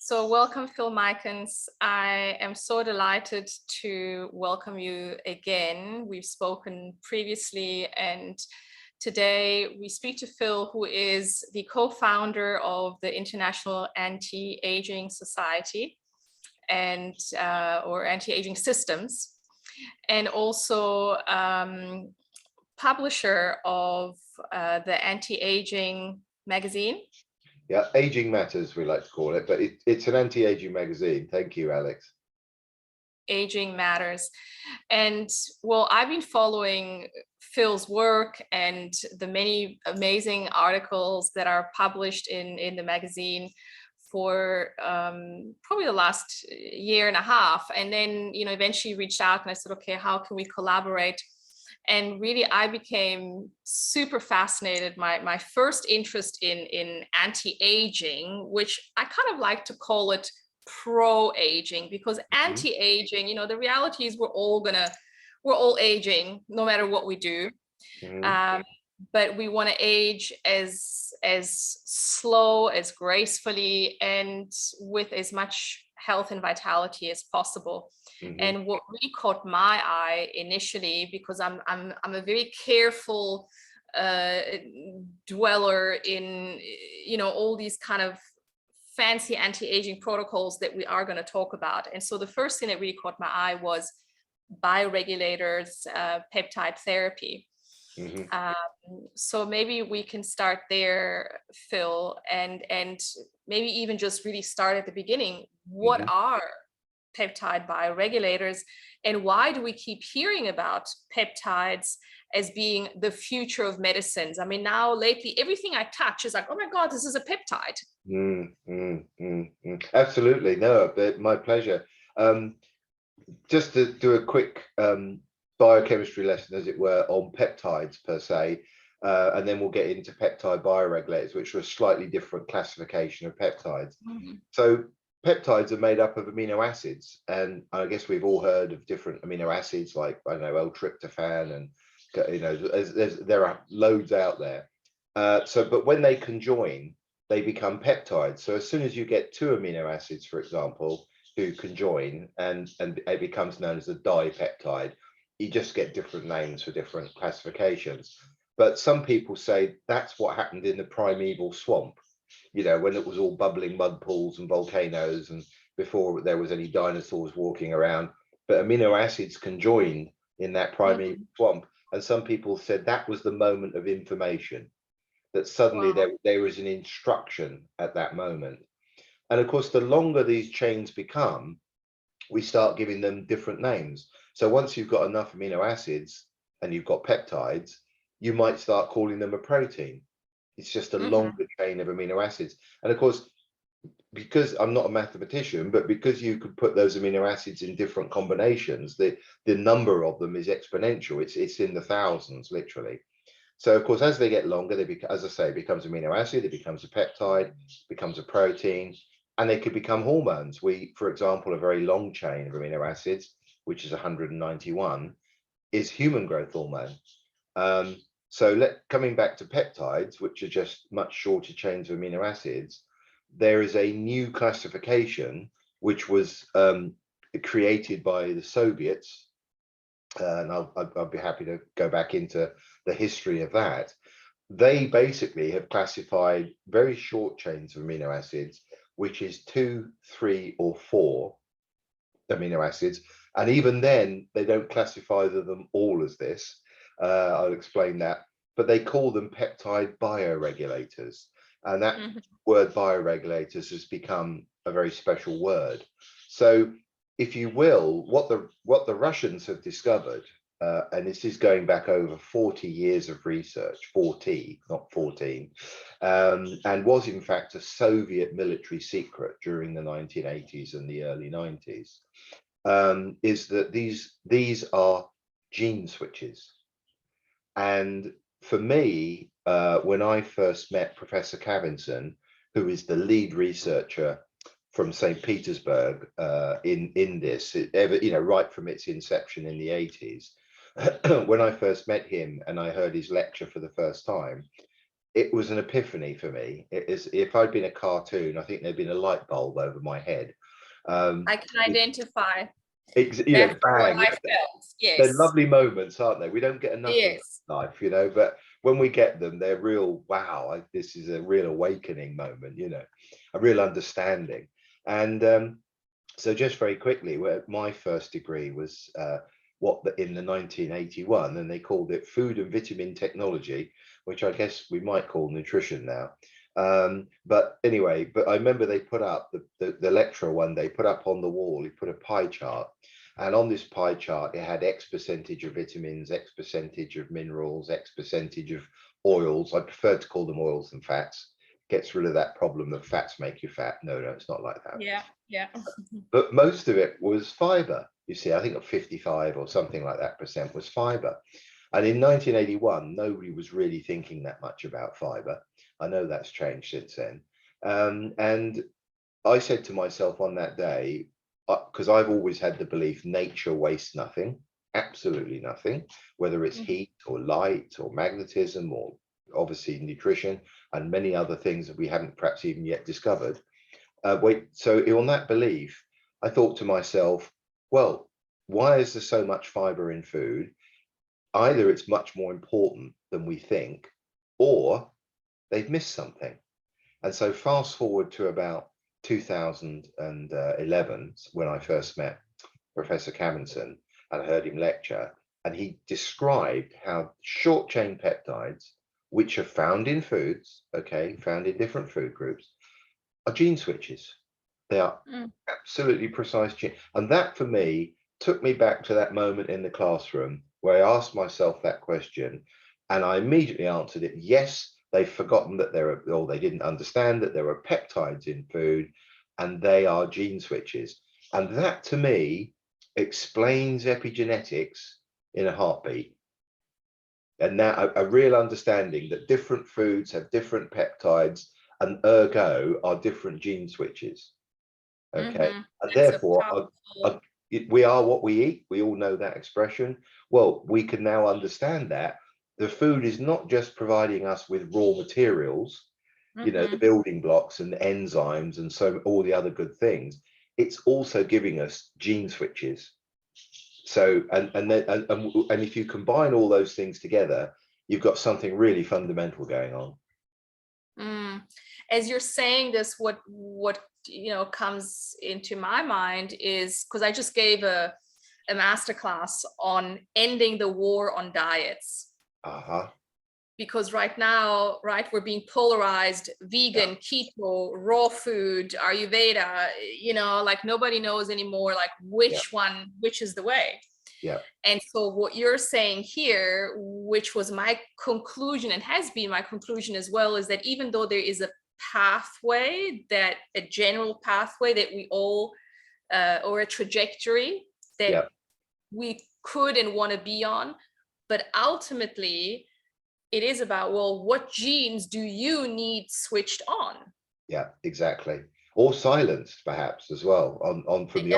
So welcome, Phil Micans. I am so delighted to welcome you again. We've spoken previously, and today we speak to Phil, who is the co-founder of the International Anti-Aging Society and or Anti-Aging Systems, and also publisher of the Anti-Aging magazine. Yeah, Aging Matters, we like to call it, but it's an anti-aging magazine. Thank you, Alex. Aging Matters. And well, I've been following Phil's work and the many amazing articles that are published in the magazine for probably the last year and a half. And then, eventually reached out and I said, okay, how can we collaborate? And really, I became super fascinated. My first interest in anti-aging, which I kind of like to call it pro-aging, because anti-aging, the reality is we're all aging no matter what we do. But we want to age as slow, as gracefully, and with as much health and vitality as possible. And what really caught my eye initially, because I'm a very careful dweller in all these kind of fancy anti-aging protocols that we are going to talk about. And so the first thing that really caught my eye was bioregulators, peptide therapy. So maybe we can start there, Phil, and maybe even just really start at the beginning. What are peptide bioregulators, and why do we keep hearing about peptides as being the future of medicines? I mean, now lately, everything I touch is like, oh my God, this is a peptide. Absolutely. No, but my pleasure. Just to do a quick biochemistry lesson, as it were, on peptides per se, and then we'll get into peptide bioregulators, which are a slightly different classification of peptides. So peptides are made up of amino acids, and I guess we've all heard of different amino acids, like, I don't know, L-tryptophan, and there are loads out there. But when they conjoin, they become peptides. So as soon as you get two amino acids, for example, who conjoin, and it becomes known as a dipeptide, you just get different names for different classifications. But some people say that's what happened in the primeval swamp, when it was all bubbling mud pools and volcanoes, and before there was any dinosaurs walking around. But amino acids conjoined in that primeval swamp, and some people said that was the moment of information, that suddenly there was an instruction at that moment. And of course, the longer these chains become, we start giving them different names. So once you've got enough amino acids and you've got peptides, you might start calling them a protein. It's just a longer chain of amino acids. And of course, because I'm not a mathematician, but because you could put those amino acids in different combinations, the number of them is exponential. It's in the thousands, literally. So of course, as they get longer, as I say, it becomes amino acid, it becomes a peptide, becomes a protein, and they could become hormones. For example, a very long chain of amino acids, which is 191, is human growth hormone. Coming back to peptides, which are just much shorter chains of amino acids, there is a new classification which was created by the Soviets, and I'll be happy to go back into the history of that. They basically have classified very short chains of amino acids, which is 2, 3, or 4 amino acids, and even then they don't classify them all as this. I'll explain that, but they call them peptide bioregulators, and that word bioregulators has become a very special word. So if you will, what the Russians have discovered, and this is going back over 40 years of research, 40, not 14, and was in fact a Soviet military secret during the 1980s and the early 90s, is that these are gene switches. And for me, when I first met Professor Cavinson, who is the lead researcher from St. Petersburg in this, right from its inception in the 80s, when I first met him and I heard his lecture for the first time, it was an epiphany for me. It is, if I'd been a cartoon, I think there'd been a light bulb over my head. I can identify. You know, That's what bang. I felt. They're Yes. lovely moments, aren't they? We don't get enough of them Yes. in life, you know, but when we get them, they're real. Wow, this is a real awakening moment, you know, a real understanding. And so, just very quickly, where my first degree was in the 1981, and they called it Food and Vitamin Technology, which I guess we might call nutrition now. But anyway, but I remember they put up the lecturer one day put up on the wall, he put a pie chart, and on this pie chart it had X percentage of vitamins, X percentage of minerals, X percentage of oils. I prefer to call them oils than fats. Gets rid of that problem that fats make you fat. No, it's not like that. Yeah. Yeah. But most of it was fiber. You see, I think 55 or something like that percent was fiber. And in 1981, nobody was really thinking that much about fiber. I know that's changed since then. And I said to myself on that day, because I've always had the belief nature wastes nothing, absolutely nothing, whether it's heat or light or magnetism or obviously nutrition and many other things that we haven't perhaps even yet discovered. So on that belief, I thought to myself, well, why is there so much fiber in food? Either it's much more important than we think, or they've missed something. And so fast forward to about 2011, when I first met Professor Caminson and heard him lecture, and he described how short chain peptides, which are found in foods, okay, found in different food groups, are gene switches. They are absolutely precise gene. And that for me took me back to that moment in the classroom where I asked myself that question, and I immediately answered it. Yes, they've forgotten that or they didn't understand that there are peptides in food, and they are gene switches. And that to me explains epigenetics in a heartbeat. And now a real understanding that different foods have different peptides and ergo are different gene switches. Okay. And That's a therefore powerful. we are what we eat. We all know that expression. Well, we can now understand that the food is not just providing us with raw materials, you know, the building blocks and enzymes and so all the other good things. It's also giving us gene switches. So and if you combine all those things together, you've got something really fundamental going on. As you're saying this, what comes into my mind is, because I just gave a masterclass on ending the war on diets. Because right now, we're being polarized: vegan, keto, raw food, Ayurveda, like nobody knows anymore, like which is the way. Yeah. And so what you're saying here, which was my conclusion and has been my conclusion as well, is that even though there is a pathway, that a general pathway that we all, or a trajectory that we could and want to be on, but ultimately it is about, well, what genes do you need switched on? Yeah, exactly. Or silenced perhaps as well on from the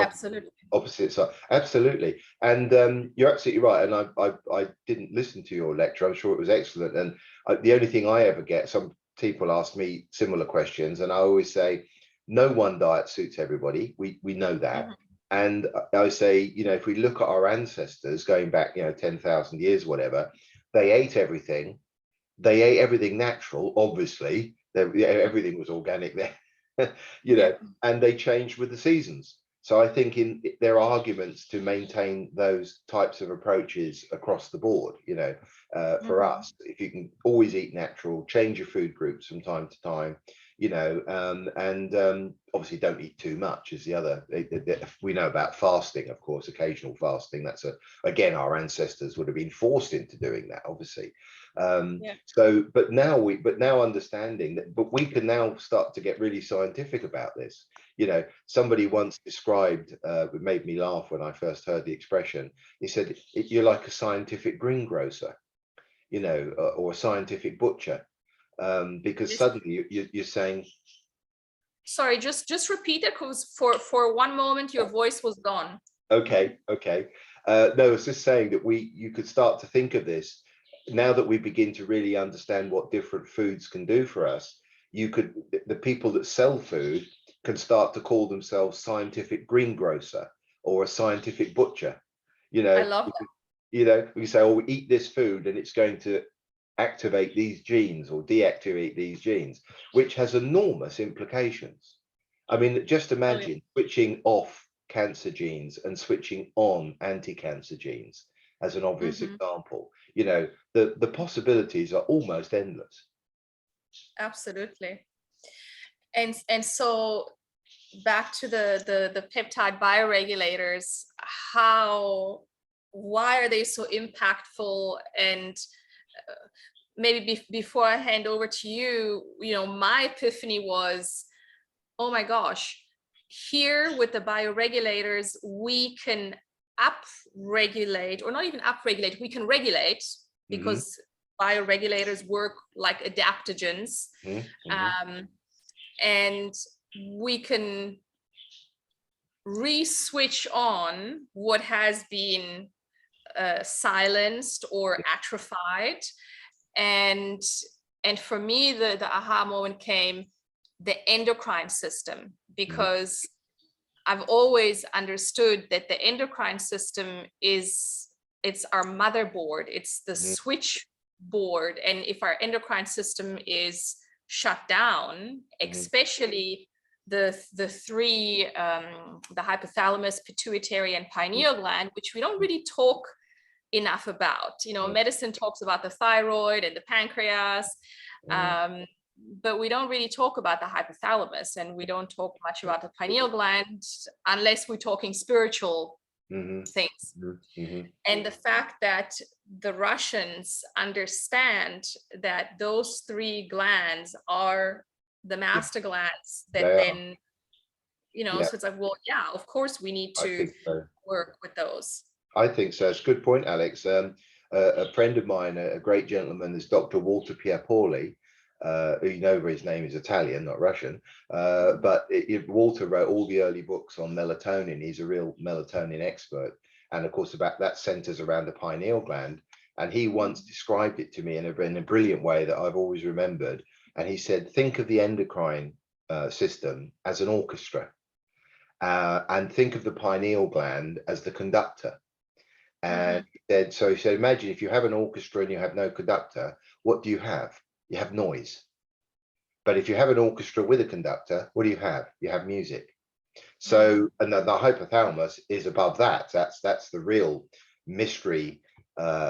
opposite side. Absolutely. And you're absolutely right. And I didn't listen to your lecture. I'm sure it was excellent. And the only thing I ever get, some people ask me similar questions, and I always say, no one diet suits everybody. We know that. And I say, if we look at our ancestors going back, 10,000 years, whatever, they ate everything. They ate everything natural, obviously. Everything was organic there, and they changed with the seasons. So I think there are arguments to maintain those types of approaches across the board, for us. If you can always eat natural, change your food groups from time to time, and obviously don't eat too much is the other. We know about fasting, of course, occasional fasting. That's again, our ancestors would have been forced into doing that, obviously. So, but now understanding that, but we can now start to get really scientific about this. Somebody once described, it made me laugh when I first heard the expression. He said, you're like a scientific greengrocer, or a scientific butcher, because suddenly you're saying. Sorry, just repeat it, because for one moment your voice was gone. Okay. No, it's just saying that you could start to think of this. now that we begin to really understand what different foods can do for us, the people that sell food can start to call themselves scientific greengrocer or a scientific butcher. You I know, love we say, oh, we eat this food and it's going to activate these genes or deactivate these genes, which has enormous implications. I mean, just that. imagine switching off cancer genes and switching on anti-cancer genes as an obvious Mhm. example. You know, the possibilities are almost endless. Absolutely. And so back to the peptide bioregulators, why are they so impactful? And maybe before I hand over to you, my epiphany was, oh my gosh, here with the bioregulators, we can upregulate, or not even upregulate, we can regulate, Hmm. because bioregulators work like adaptogens. Hmm. Um, and we can re-switch on what has been silenced or atrophied. And for me, the aha moment came the endocrine system, Hmm. because I've always understood that the endocrine system it's our motherboard, it's the Hmm. switchboard. And if our endocrine system is shut down, Hmm. especially the three, the hypothalamus, pituitary, and pineal gland, which we don't really talk enough about. Medicine talks about the thyroid and the pancreas, um, but we don't really talk about the hypothalamus, and we don't talk much about the pineal gland unless we're talking spiritual Hmm. things. Hmm. And the fact that the Russians understand that those three glands are the Yeah, master glands they that are. then, Yeah, so it's like, well, yeah, of course we need I to think so. work with those. I think so. It's a good point, Alex. A friend of mine, a great gentleman, is Dr. Walter Piapoli. You know, his name is Italian, not Russian. But Walter wrote all the early books on melatonin. He's a real melatonin expert. And of course, about that centers around the pineal gland. And he once described it to me in a brilliant way that I've always remembered. And he said, think of the endocrine system as an orchestra, and think of the pineal gland as the conductor. And he said, imagine if you have an orchestra and you have no conductor, what do you have? You have noise. But if you have an orchestra with a conductor, what do you have? You have music. So, and the hypothalamus is above that. That's the real mystery,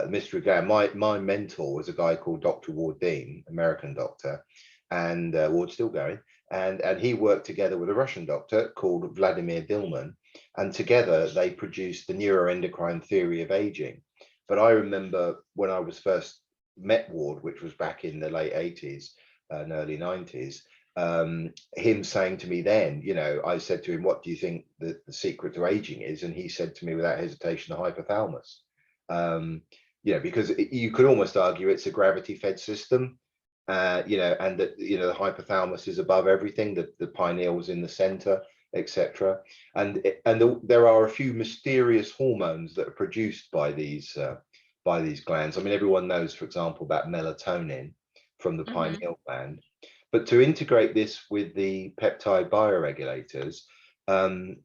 mystery gland. My mentor was a guy called Dr. Ward Dean, American doctor, and Ward's still going. And he worked together with a Russian doctor called Vladimir Dilman, and together they produced the neuroendocrine theory of aging. But I remember when I was first met Ward, which was back in the late 80s and early 90s, him saying to me then, I said to him, what do you think the secret to aging is? And he said to me without hesitation, the hypothalamus. Because you could almost argue it's a gravity fed system, and that, the hypothalamus is above everything, that the pineal was in the center, etc. And there are a few mysterious hormones that are produced by these glands. I mean, everyone knows, for example, about melatonin from the pineal gland. But to integrate this with the peptide bioregulators, the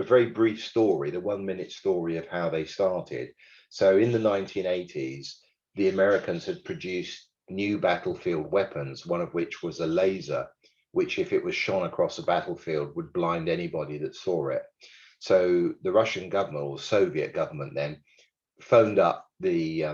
very brief story, the 1 minute story of how they started. So in the 1980s, the Americans had produced new battlefield weapons, one of which was a laser, which, if it was shone across a battlefield, would blind anybody that saw it. So the Russian government, or Soviet government, then phoned up the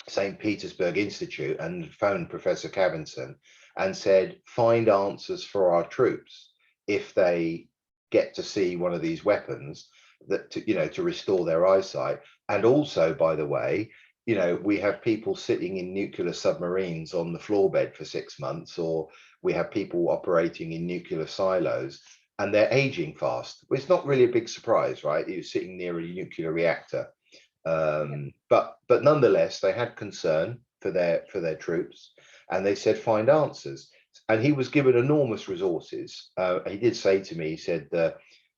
St. Petersburg Institute and phoned Professor Cavinson and said, find answers for our troops if they get to see one of these weapons, that to restore their eyesight. And also, by the way, we have people sitting in nuclear submarines on the floor bed for 6 months, or we have people operating in nuclear silos, and they're aging fast. Well, it's not really a big surprise, right? You're sitting near a nuclear reactor. But nonetheless, they had concern for their troops, and they said, find answers. And he was given enormous resources. He did say to me, he said,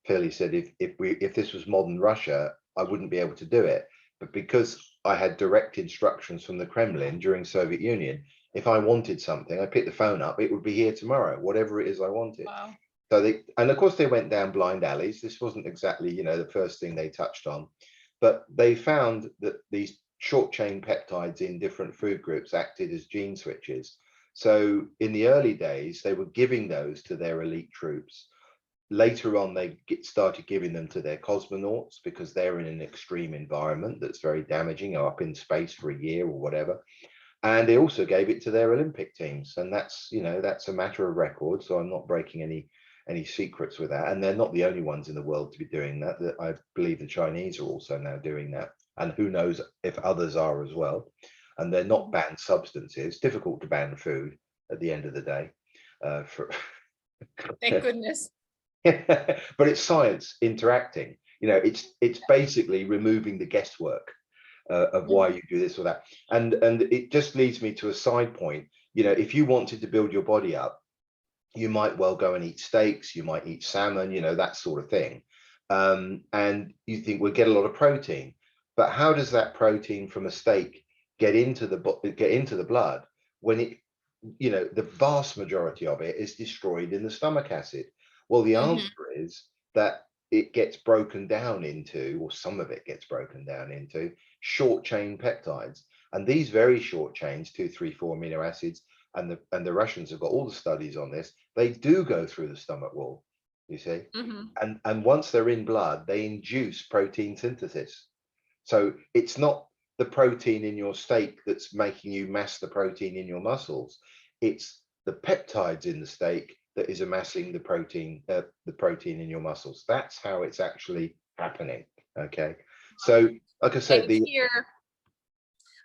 Phil, he said, if this was modern Russia, I wouldn't be able to do it. But because I had direct instructions from the Kremlin during Soviet Union. If I wanted something, I picked the phone up, it would be here tomorrow, whatever it is I wanted. Wow. So they, and of course they went down blind alleys. This wasn't exactly, you know, the first thing they touched on, but they found that these short chain peptides in different food groups acted as gene switches. So in the early days, they were giving those to their elite troops. Later on, they started giving them to their cosmonauts because they're in an extreme environment that's very damaging, or up in space for a year or whatever. And they also gave it to their Olympic teams, and that's, you know, that's a matter of record. So I'm not breaking any secrets with that. And they're not the only ones in the world to be doing that. I believe the Chinese are also now doing that, and who knows if others are as well. And they're not banned substances. Difficult to ban food at the end of the day. For Thank goodness. but it's science interacting. You know, it's basically removing the guesswork of why you do this or that. And it just leads me to a side point. You know, if you wanted to build your body up, you might well go and eat steaks, you might eat salmon, you know, that sort of thing. And you think we'll get a lot of protein, but how does that protein from a steak get into the blood when it, you know, the vast majority of it is destroyed in the stomach acid? Well, the answer is that it gets broken down into, or some of it gets broken down into, short chain peptides. And these very short chains, 2, 3, 4 amino acids, and the Russians have got all the studies on this, they do go through the stomach wall, you see. And once they're in blood, they induce protein synthesis. So it's not the protein in your steak that's making you mass the protein in your muscles. It's the peptides in the steak that is amassing the protein in your muscles. That's how it's actually happening. Okay. So like I said, here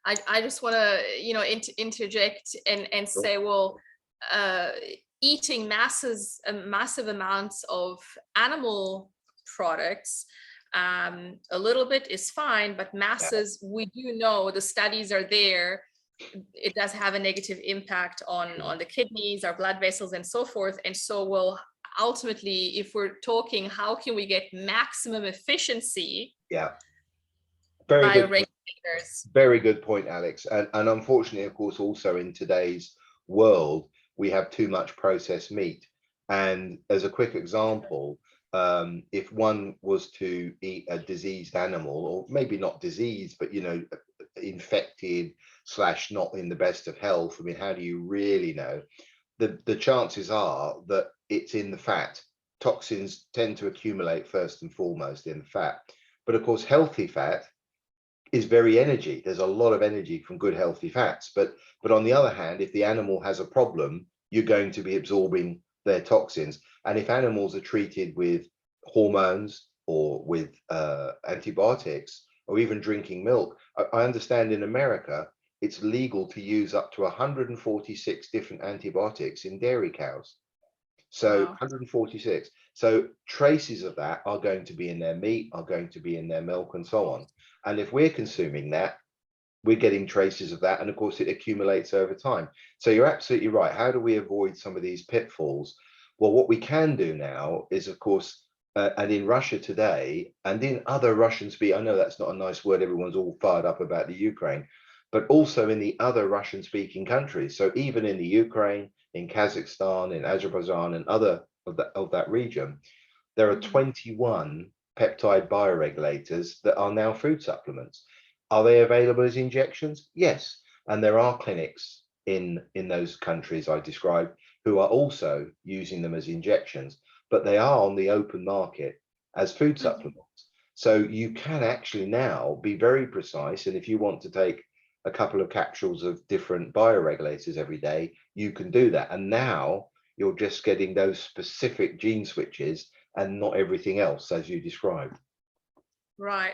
I just want to, you know, interject and say, well, eating massive amounts of animal products, a little bit is fine, but masses, we do know, the studies are there, it does have a negative impact on the kidneys, our blood vessels, and so forth. And so, well, ultimately, if we're talking, how can we get maximum efficiency? Yeah. Very good. Regulators. Very good point, Alex. And unfortunately, of course, also in today's world, we have too much processed meat. And as a quick example, if one was to eat a diseased animal, or maybe not diseased, but, you know, infected / not in the best of health, I mean, how do you really know? The chances are that it's in the fat. Toxins tend to accumulate first and foremost in the fat. But of course, healthy fat is very energy. There's a lot of energy from good healthy fats. But on the other hand, if the animal has a problem, you're going to be absorbing their toxins. And if animals are treated with hormones or with antibiotics, or even drinking milk, I understand in America it's legal to use up to 146 different antibiotics in dairy cows. So 146. So traces of that are going to be in their meat, are going to be in their milk, and so on. And if we're consuming that, we're getting traces of that. And of course, it accumulates over time. So you're absolutely right. How do we avoid some of these pitfalls? Well, what we can do now is, of course, and in Russia today, and in other Russian speak, I know that's not a nice word, everyone's all fired up about the Ukraine, but also in the other Russian speaking countries. So even in the Ukraine, in Kazakhstan, in Azerbaijan, and other of that region, there are 21 peptide bioregulators that are now food supplements. Are they available as injections? Yes. And there are clinics in those countries I described who are also using them as injections, but they are on the open market as food supplements. So you can actually now be very precise. And if you want to take a couple of capsules of different bioregulators every day, you can do that. And now you're just getting those specific gene switches and not everything else as you described. Right.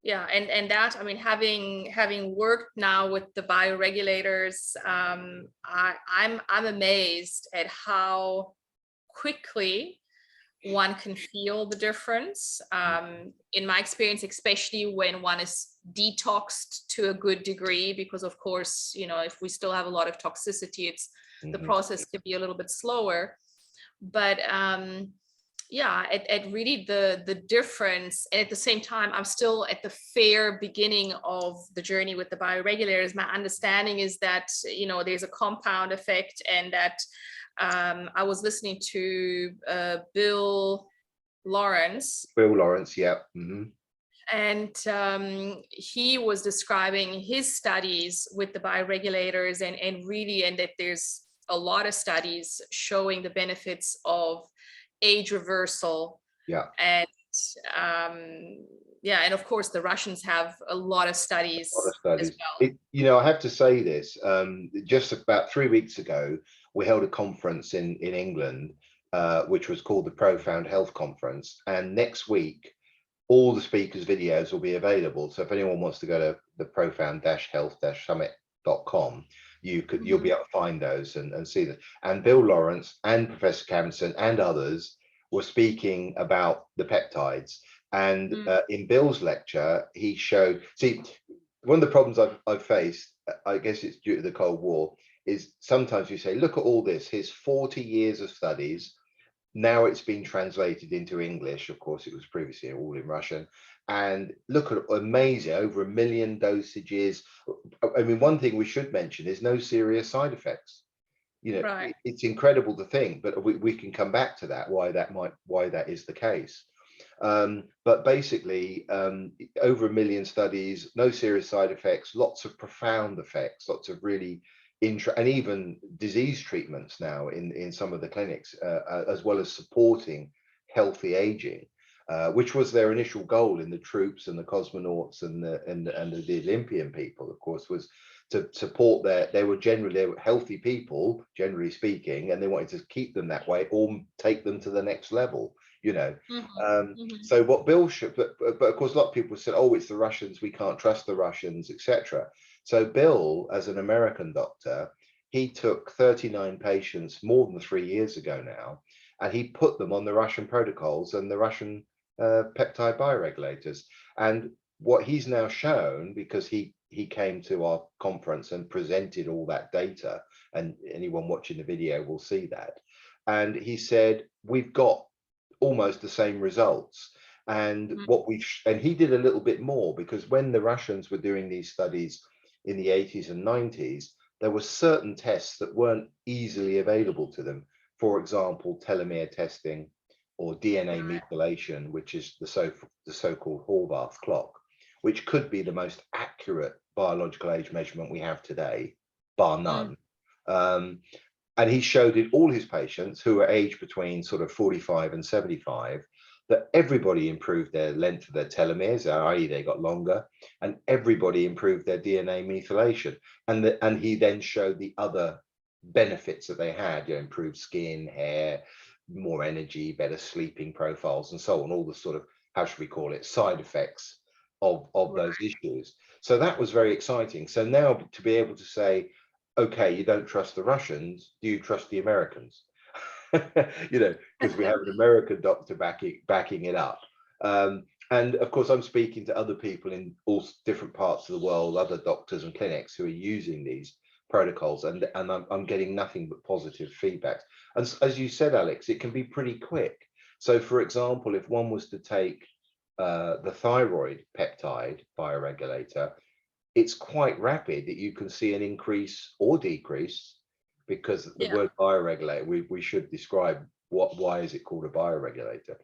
Yeah, and that, I mean, having worked now with the bioregulators, I'm amazed at how quickly one can feel the difference. In my experience, especially when one is detoxed to a good degree, because of course, you know, if we still have a lot of toxicity, it's the process can be a little bit slower. But yeah, at really the difference. And at the same time, I'm still at the fair beginning of the journey with the bioregulators. My understanding is that, you know, there's a compound effect, and that I was listening to Bill Lawrence, yeah. Mm-hmm. and he was describing his studies with the bioregulators, and really, and that there's a lot of studies showing the benefits of age reversal. Yeah. And yeah, and of course the Russians have a lot of studies A lot of as studies. well. You know, I have to say this. Just about 3 weeks ago, we held a conference in England, which was called the Profound Health Conference. And next week, all the speakers' videos will be available. So if anyone wants to go to the profound-health-summit.com, you'll be able to find those and see that. And Bill Lawrence and Professor Camson and others were speaking about the peptides. And in Bill's lecture, he showed, see, one of the problems I've faced, I guess it's due to the Cold War, is sometimes you say, look at all this, here's 40 years of studies. Now it's been translated into English. Of course, it was previously all in Russian. And look at amazing, over 1 million dosages. I mean, one thing we should mention is no serious side effects. You know, Right. it's incredible to think, but we can come back to that, why that is the case. But basically, over 1 million studies, no serious side effects, lots of profound effects, lots of really and even disease treatments now in some of the clinics, as well as supporting healthy aging, which was their initial goal in the troops and the cosmonauts and the Olympian people, of course, was to support they were healthy people, generally speaking, and they wanted to keep them that way or take them to the next level, you know. So what Bill should, but of course, a lot of people said, oh, it's the Russians, we can't trust the Russians, etc. So Bill, as an American doctor, he took 39 patients more than 3 years ago now, and he put them on the Russian protocols and the Russian peptide bioregulators. And what he's now shown, because he came to our conference and presented all that data, and anyone watching the video will see that. And he said, we've got almost the same results. And and he did a little bit more, because when the Russians were doing these studies in the 80s and 90s, there were certain tests that weren't easily available to them. For example, telomere testing or DNA methylation, which is the so-called Horvath clock, which could be the most accurate biological age measurement we have today, bar none. And he showed in all his patients who were aged between sort of 45 and 75 that everybody improved their length of their telomeres, i.e. they got longer, and everybody improved their DNA methylation. And he then showed the other benefits that they had, you know, improved skin, hair, more energy, better sleeping profiles, and so on, all the sort of, how should we call it, side effects of those issues. So that was very exciting. So now to be able to say, okay, you don't trust the Russians, do you trust the Americans? You know, because we have an American doctor backing it up. And of course, I'm speaking to other people in all different parts of the world, other doctors and clinics who are using these protocols, and I'm getting nothing but positive feedback. And as you said, Alex, it can be pretty quick. So for example, if one was to take the thyroid peptide bioregulator, it's quite rapid that you can see an increase or decrease, because the word bioregulator, we should describe why is it called a bioregulator,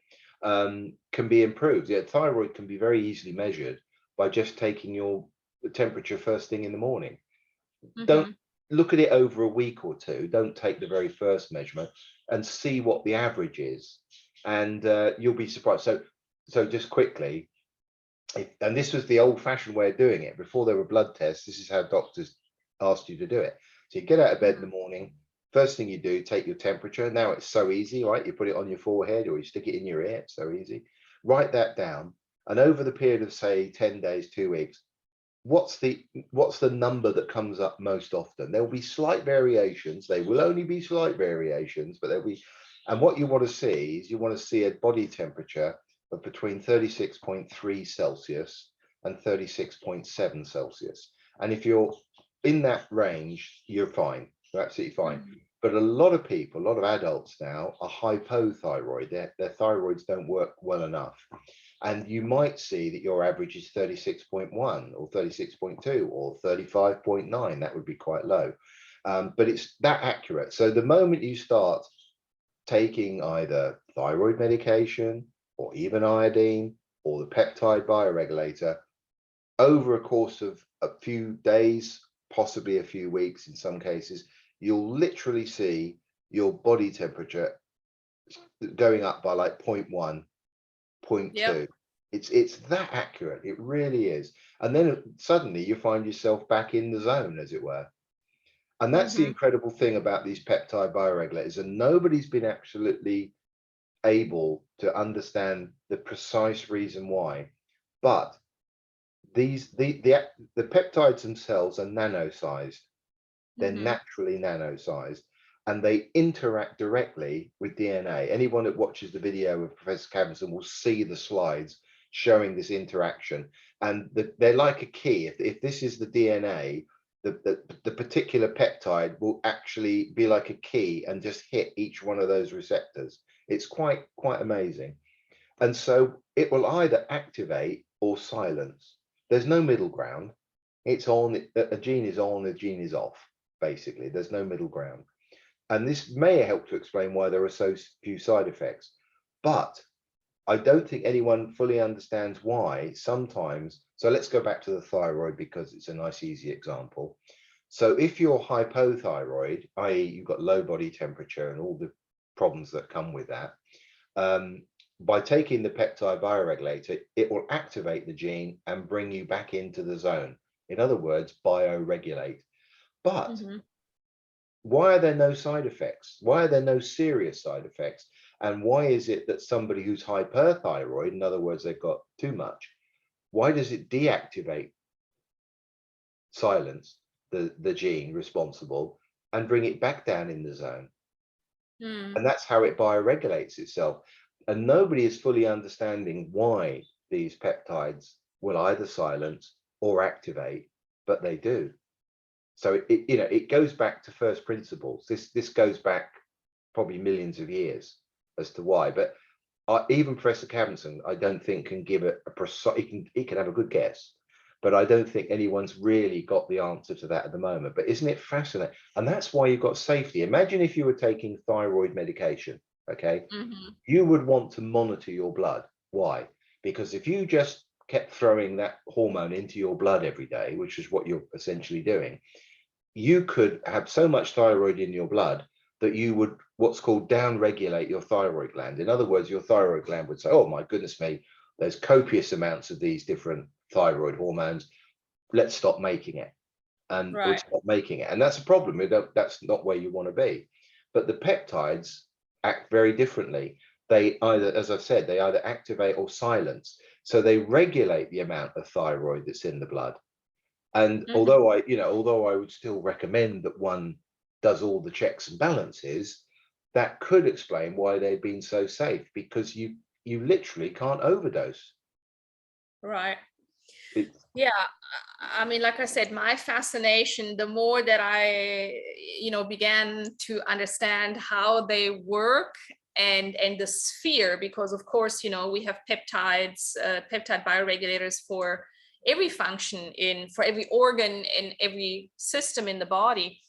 can be improved. Yeah, thyroid can be very easily measured by just taking your temperature first thing in the morning. Don't look at it over a week or two. Don't take the very first measurement, and see what the average is, and you'll be surprised. So just quickly, and this was the old-fashioned way of doing it before there were blood tests. This is how doctors asked you to do it. So you get out of bed in the morning, first thing you do, take your temperature. Now it's so easy, right? You put it on your forehead or you stick it in your ear. It's so easy. Write that down, and over the period of, say, 10 days, 2 weeks, what's the number that comes up most often? There will be slight variations. They will only be slight variations, but there'll be, and what you want to see is you want to see a body temperature of between 36.3 Celsius and 36.7 Celsius. And if you're in that range, you're fine. You're absolutely fine. But a lot of people, a lot of adults now are hypothyroid. Their thyroids don't work well enough. And you might see that your average is 36.1 or 36.2 or 35.9. That would be quite low. But it's that accurate. So the moment you start taking either thyroid medication or even iodine or the peptide bioregulator over a course of a few days, possibly a few weeks in some cases, you'll literally see your body temperature going up by like 0.1, 0.2. Yep. It's that accurate. It really is. And then suddenly you find yourself back in the zone, as it were. And that's the Mm-hmm. incredible thing about these peptide bioregulators. And nobody's been absolutely able to understand the precise reason why. But these the peptides themselves are nano-sized. They're Mm-hmm. naturally nano-sized, and they interact directly with DNA. Anyone that watches the video of Professor Cavenson will see the slides showing this interaction, and they're like a key. If this is the DNA, the particular peptide will actually be like a key and just hit each one of those receptors. It's quite amazing. And so it will either activate or silence. There's no middle ground. It's on, a gene is on, a gene is off, basically. There's no middle ground. And this may help to explain why there are so few side effects. But I don't think anyone fully understands why sometimes. So let's go back to the thyroid because it's a nice, easy example. So if you're hypothyroid, i.e., you've got low body temperature and all the problems that come with that, by taking the peptide bioregulator, it will activate the gene and bring you back into the zone. In other words, bioregulate. But Mm-hmm. why are there no side effects? Why are there no serious side effects? And why is it that somebody who's hyperthyroid, in other words, they've got too much, why does it deactivate, silence the gene responsible and bring it back down in the zone? Mm. And that's how it bioregulates itself. And nobody is fully understanding why these peptides will either silence or activate, but they do. So it goes back to first principles. This goes back probably millions of years as to why. But even Professor Cavenson, I don't think can give a precise. He can have a good guess, but I don't think anyone's really got the answer to that at the moment. But isn't it fascinating? And that's why you've got safety. Imagine if you were taking thyroid medication, okay? Mm-hmm. You would want to monitor your blood. Why? Because if you just kept throwing that hormone into your blood every day, which is what you're essentially doing, you could have so much thyroid in your blood that you would what's called down-regulate your thyroid gland. In other words, your thyroid gland would say, oh my goodness me, there's copious amounts of these different thyroid hormones. Let's stop making it. And it would Right. stop making it. And that's a problem. That's not where you want to be. But the peptides act very differently. They either, as I've said, they either activate or silence. So they regulate the amount of thyroid that's in the blood. And Mm-hmm. although I would still recommend that one does all the checks and balances, that could explain why they've been so safe, because you literally can't overdose. Right. It, Yeah. I mean, like I said, my fascination, the more that I, began to understand how they work and the sphere, because of course, we have peptides, peptide bioregulators for every function for every organ in every system in the body.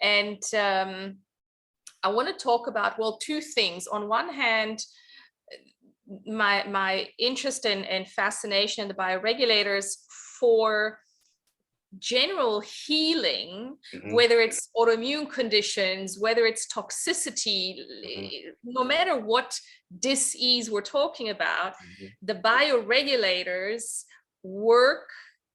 And I want to talk about, well, two things. On one hand, my interest and fascination in the bioregulators for general healing, mhm, whether it's autoimmune conditions, whether it's toxicity, mhm, no matter what disease we're talking about, mhm, the bioregulators work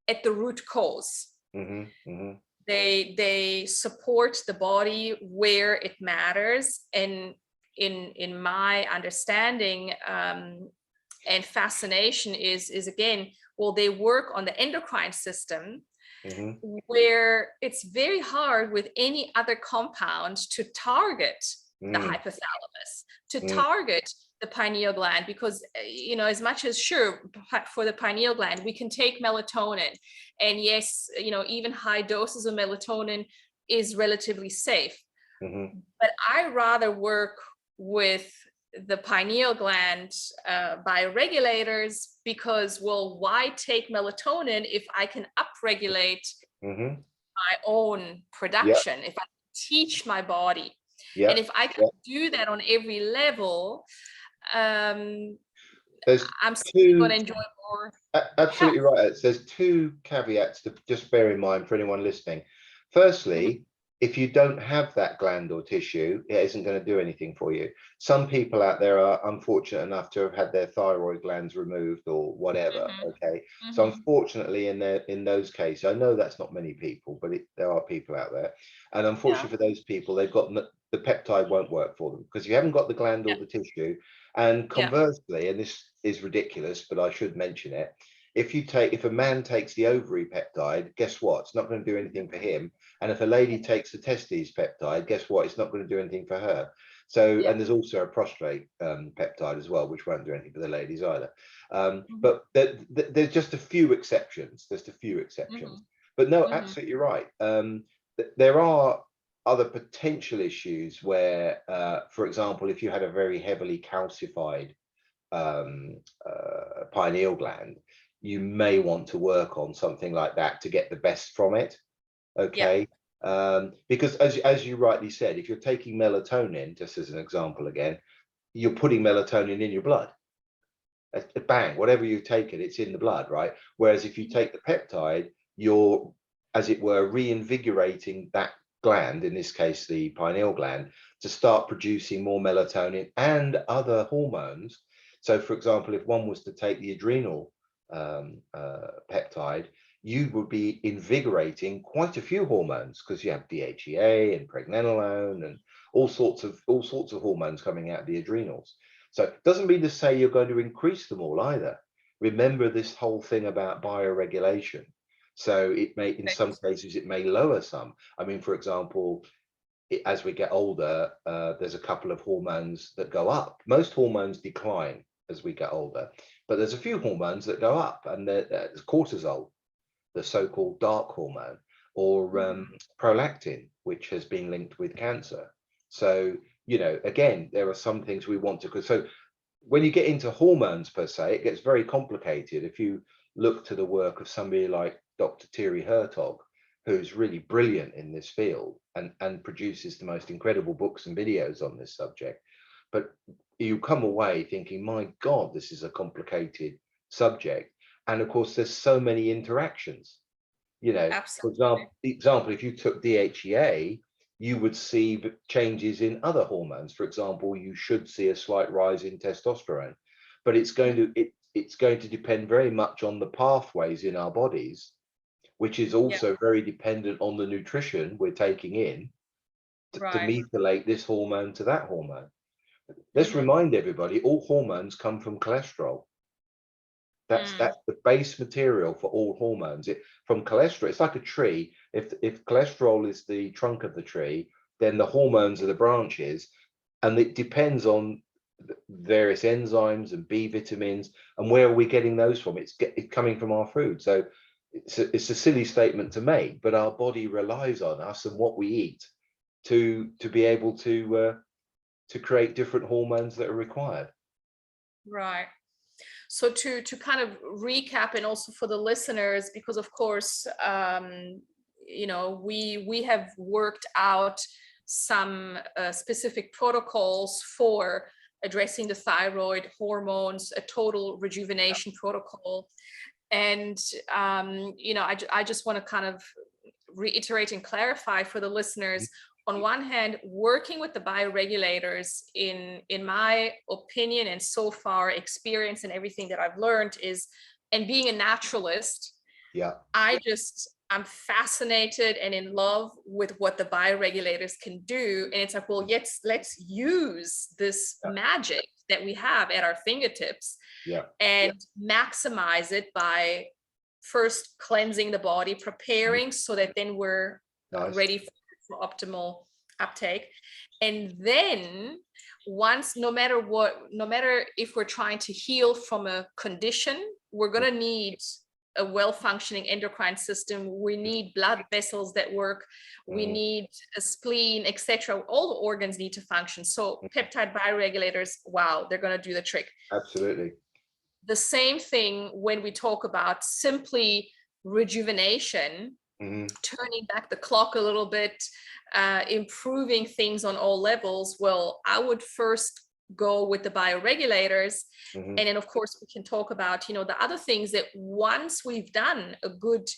at the root cause. mhm, mhm, They support the body where it matters. And in my understanding and fascination is again, well, they work on the endocrine system, mhm, where it's very hard with any other compound to target the mhm, hypothalamus, to mhm, target the pineal gland, because as much as, sure, for the pineal gland we can take melatonin, and yes, even high doses of melatonin is relatively safe, Mhm. But I rather work with the pineal gland bioregulators because, well, why take melatonin if I can upregulate Mhm. my own Yeah. production, if I teach my body? Yeah. And if I can Yeah. do that on every level, um, There's I'm simply going to two. enjoy more health. Absolutely right. There's two caveats to just bear in mind for anyone listening. Mhm. Firstly, if you don't have that gland or tissue, it isn't going to do anything for you. Some people out there are unfortunate enough to have had their thyroid glands removed or whatever. Mhm. Okay, so Mhm. unfortunately, in those cases, I know that's not many people, but there are people out there, and Yeah. unfortunately for those people, they've got the peptide won't work for them because you haven't got the gland Yeah. or the tissue. And Yeah. conversely, and this is ridiculous, but I should mention it, if a man takes the ovary peptide, guess what? It's not going to do anything for him. And if a lady takes the testes peptide, guess what? It's not going to do anything for her. So, Yeah. and there's also a prostate peptide as well, which won't do anything for the ladies either. Mhm. But there's just a few exceptions. There's a few exceptions. Mhm. But no, Mhm. absolutely right. There are other potential issues where, for example, if you had a very heavily calcified pineal gland, you may want to work on something like that to get the best from it. Yeah. Okay. Because as you rightly said, if you're taking melatonin, just as an example again, you're putting melatonin in your blood. Bang, whatever you take it's in the blood, right? Whereas if you Mhm. take the peptide, you're, as it were, reinvigorating that gland, in this case, the pineal gland, to start producing more melatonin and other hormones. So, for example, if one was to take the adrenal peptide, you would be invigorating quite a few hormones because you have DHEA and pregnenolone and all sorts of hormones coming out of the adrenals. So it doesn't mean to say you're going to increase them all either. Remember this whole thing about bioregulation. So it may, in some cases, it may lower some. I mean, for example, as we get older, there's a couple of hormones that go up. Most hormones decline as we get older, but there's a few hormones that go up, and there's cortisol, the so-called dark hormone, or Mhm. prolactin, which has been linked with cancer. So, again, there are some things we want to. So, when you get into hormones per se, it gets very complicated. If you look to the work of somebody like Dr. Thierry Hertog, who's really brilliant in this field and produces the most incredible books and videos on this subject, but you come away thinking, my God, this is a complicated subject. And of course, there's so many interactions. For Absolutely. example, if you took DHEA, you would see changes in other hormones. For example, you should see a slight rise in testosterone, but it's going to depend very much on the pathways in our bodies, which is Yeah. also very dependent on the nutrition we're taking in to Right. methylate this hormone to that hormone. Let's Mhm. remind everybody, all hormones come from cholesterol. That's Mm. that's the base material for all hormones. From cholesterol, it's like a tree. If cholesterol is the trunk of the tree, then the hormones are the branches, and it depends on various enzymes and B vitamins. And where are we getting those from? It's coming from our food. So it's a silly statement to make, but our body relies on us and what we eat to be able to create different hormones that are required. Right. So to kind of recap, and also for the listeners, because of course, we have worked out some specific protocols for addressing the thyroid hormones, a total rejuvenation protocol. And I just want to kind of reiterate and clarify for the listeners. On one hand, working with the bioregulators, in my opinion and so far experience and everything that I've learned, is, and being a naturalist, Yeah. I'm fascinated and in love with what the bioregulators can do. And it's like, well, let's use this Yeah. magic that we have at our fingertips Yeah. and maximize it by first cleansing the body, preparing so that then we're Nice. ready for optimal uptake. And then once, no matter what, no matter if we're trying to heal from a condition, we're going to need a well-functioning endocrine system. We need blood vessels that work. We need a spleen, etc. All the organs need to function. So peptide bioregulators, wow, they're going to do the trick. Absolutely. The same thing when we talk about simply rejuvenation, turning back the clock a little bit, improving things on all levels. Well, I would first go with the bioregulators. And then of course we can talk about, you know, the other things that once we've done a good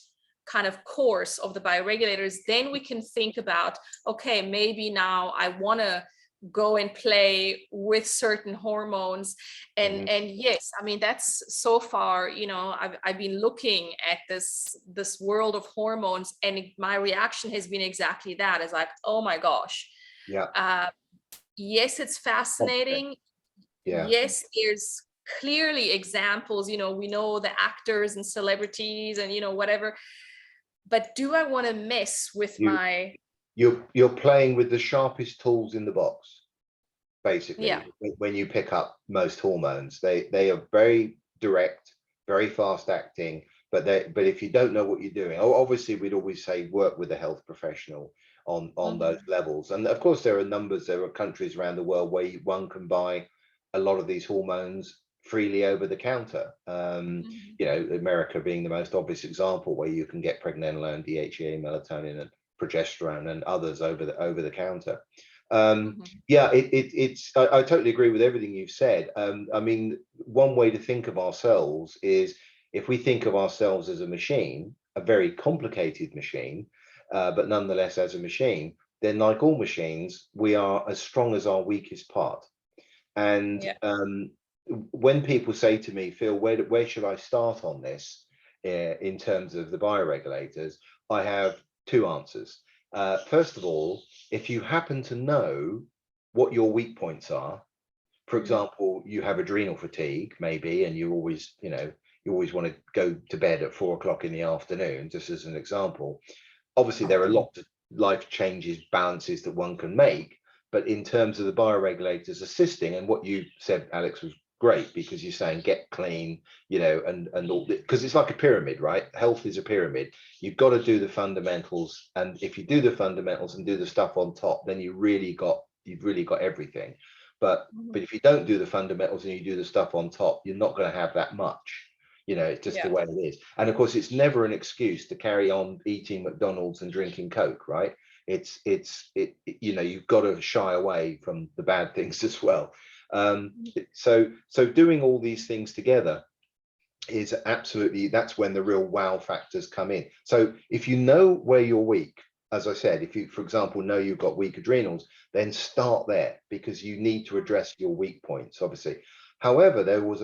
kind of course of the bioregulators, then we can think about, okay, maybe now I want to go and play with certain hormones. And yes, I mean, that's so far, you know, I've been looking at this world of hormones, and my reaction has been exactly that. It's like, oh my gosh. Yeah. Yes, it's fascinating. Yeah. Yes, there's clearly examples, you know, we know the actors and celebrities and, you know, whatever, but do I want to mess with my... You're playing with the sharpest tools in the box, basically. When you pick up most hormones, they are very direct, very fast acting, but if you don't know what you're doing, obviously we'd always say work with a health professional on those levels. And of course there are countries around the world where one can buy a lot of these hormones freely over the counter. You know, America being the most obvious example, where you can get pregnenolone, DHEA, melatonin, and progesterone, and others over the counter. Yeah, I totally agree with everything you've said. I mean, one way to think of ourselves is, if we think of ourselves as a machine, a very complicated machine, but nonetheless as a machine, then like all machines, we are as strong as our weakest part. And when people say to me, Phil, where should I start on this in terms of the bioregulators, I have two answers. First of all, if you happen to know what your weak points are, for example, you have adrenal fatigue maybe, and you always, you know, you always want to go to bed at 4 o'clock in the afternoon, just as an example. Obviously there are lots of life changes, balances that one can make, but in terms of the bioregulators assisting, and what you said, Alex, was great, because you're saying get clean, you know, and all, because it's like a pyramid, right? Health is a pyramid. You've got to do the fundamentals, and if you do the fundamentals and do the stuff on top, then you've really got everything. But if you don't do the fundamentals and you do the stuff on top, you're not going to have that much. You know, it's just the way it is. And of course, it's never an excuse to carry on eating McDonald's and drinking Coke, right? It's you know, you've got to shy away from the bad things as well. So doing all these things together is absolutely, that's when the real wow factors come in. So if you know where you're weak, as I said, if you, for example, know you've got weak adrenals, then start there, because you need to address your weak points, obviously. However, there was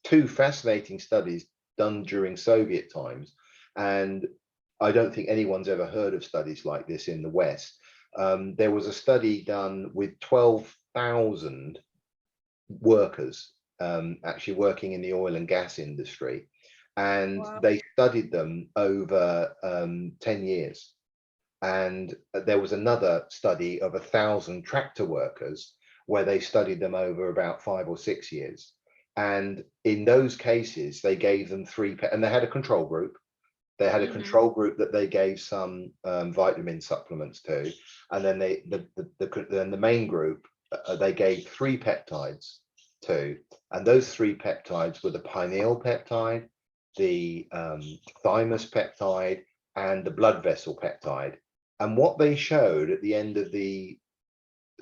two fascinating studies done during Soviet times, and I don't think anyone's ever heard of studies like this in the West. There was a study done with 12,000 workers actually working in the oil and gas industry, and they studied them over 10 years. And there was another study of 1,000 tractor workers where they studied them over about 5 or 6 years. And in those cases, they gave them and they had a control group. They had a control group that they gave some vitamin supplements to, and then the main group they gave 3 peptides to, and those 3 peptides were the pineal peptide, the thymus peptide, and the blood vessel peptide. And what they showed at the end of the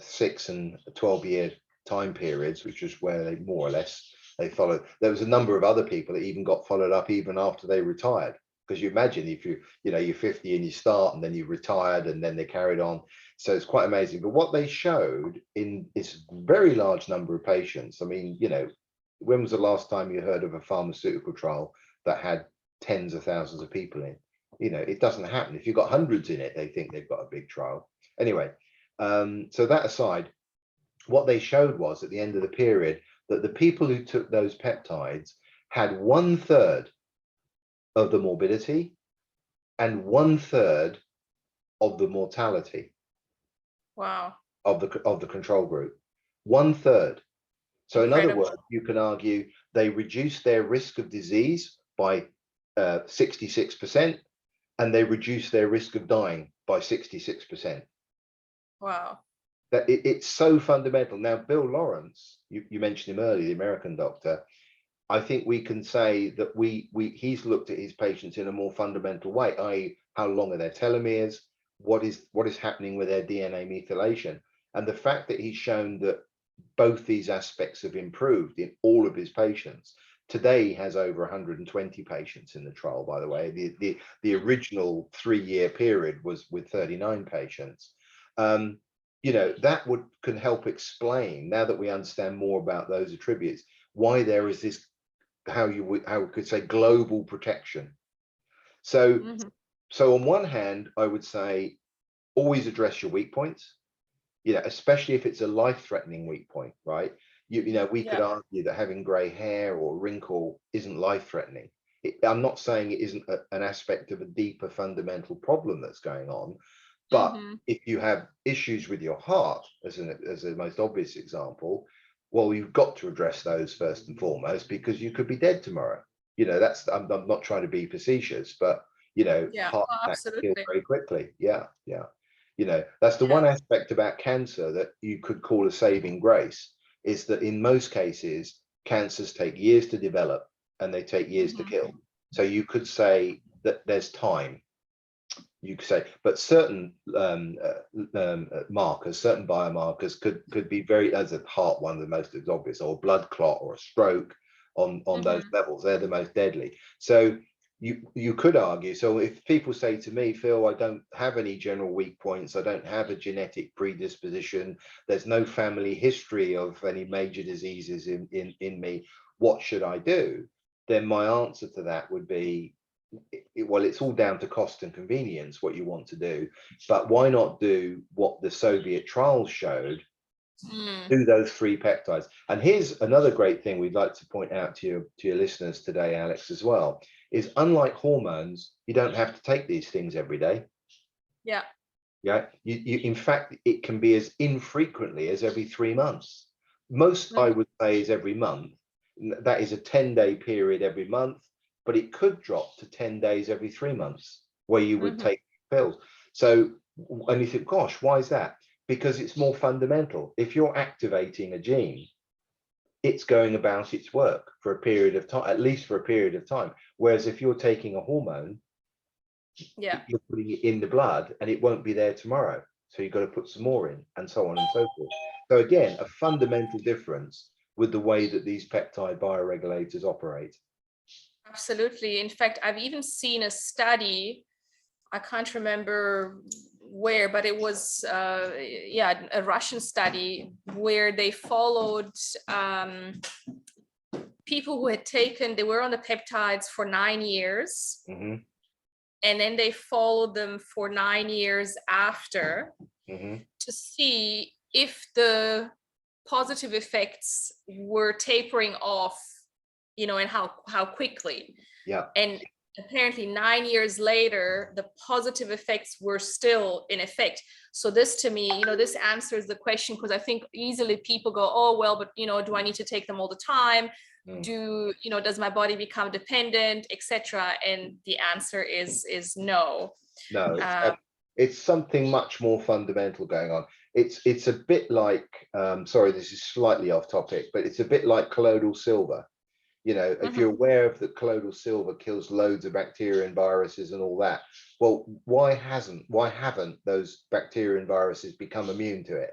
6 and 12-year time periods, which was where they more or less they followed, there was a number of other people that even got followed up even after they retired. Because you imagine if you know, you're 50 and you start, and then you retired, and then they carried on. So it's quite amazing. But what they showed in this very large number of patients, I mean, you know, when was the last time you heard of a pharmaceutical trial that had tens of thousands of people in? You know, it doesn't happen. If you've got hundreds in it, they think they've got a big trial. Anyway, so that aside, what they showed was at the end of the period that the people who took those peptides had 1/3 of the morbidity and 1/3 of the mortality. Wow. Of the control group. 1/3. So in other words, you can argue they reduced their risk of disease by 66%, and they reduce their risk of dying by 66%. Wow. That it's so fundamental. Now, Bill Lawrence, you mentioned him earlier, the American doctor. I think we can say that he's looked at his patients in a more fundamental way, i.e., how long are their telomeres, what is happening with their DNA methylation, and the fact that he's shown that both these aspects have improved in all of his patients. Today he has over 120 patients in the trial, by the way. The original 3-year period was with 39 patients. You know, that can help explain, now that we understand more about those attributes, why there is this, how we could say, global protection. So so on one hand, I would say always address your weak points, you know, especially if it's a life-threatening weak point, right? You know, we could argue that having gray hair or wrinkle isn't life-threatening. I'm not saying it isn't an aspect of a deeper fundamental problem that's going on, but if you have issues with your heart, as the most obvious example, well, you've got to address those first and foremost, because you could be dead tomorrow. You know, I'm not trying to be facetious, but you know, heart attacks kill very quickly. Yeah. You know, that's the one aspect about cancer that you could call a saving grace, is that in most cases, cancers take years to develop and they take years to kill. So you could say that there's time. You could say, but certain markers, certain biomarkers could be very, as a heart, one of the most obvious, or blood clot or a stroke on those levels. They're the most deadly. So you could argue, so if people say to me, Phil, I don't have any general weak points, I don't have a genetic predisposition, there's no family history of any major diseases in me, what should I do? Then my answer to that would be, well, it's all down to cost and convenience what you want to do, but why not do what the Soviet trials showed? Do those 3 peptides. And here's another great thing we'd like to point out to your listeners today, Alex, as well, is unlike hormones, you don't have to take these things every day. Yeah. You in fact, it can be as infrequently as every 3 months. Most I would say is every month. That is a 10-day period every month, but it could drop to 10 days every 3 months where you would take pills. So, and you think, gosh, why is that? Because it's more fundamental. If you're activating a gene, it's going about its work for a period of time, at least for a period of time. Whereas if you're taking a hormone, you're putting it in the blood and it won't be there tomorrow. So you've got to put some more in, and so on and so forth. So again, a fundamental difference with the way that these peptide bioregulators operate. Absolutely. In fact, I've even seen a study, I can't remember where, but it was a Russian study where they followed people who had taken, they were on the peptides for 9 years, and then they followed them for 9 years after to see if the positive effects were tapering off, you know, and how quickly. And apparently 9 years later, the positive effects were still in effect. So this, to me, you know, this answers the question, because I think easily people go, oh, well, but, you know, do I need to take them all the time? Does my body become dependent, etc.? And the answer is no. No, it's something much more fundamental going on. It's a bit like, sorry, this is slightly off topic, but it's a bit like colloidal silver. You know, if you're aware of that colloidal silver kills loads of bacteria and viruses and all that, well, why haven't those bacteria and viruses become immune to it?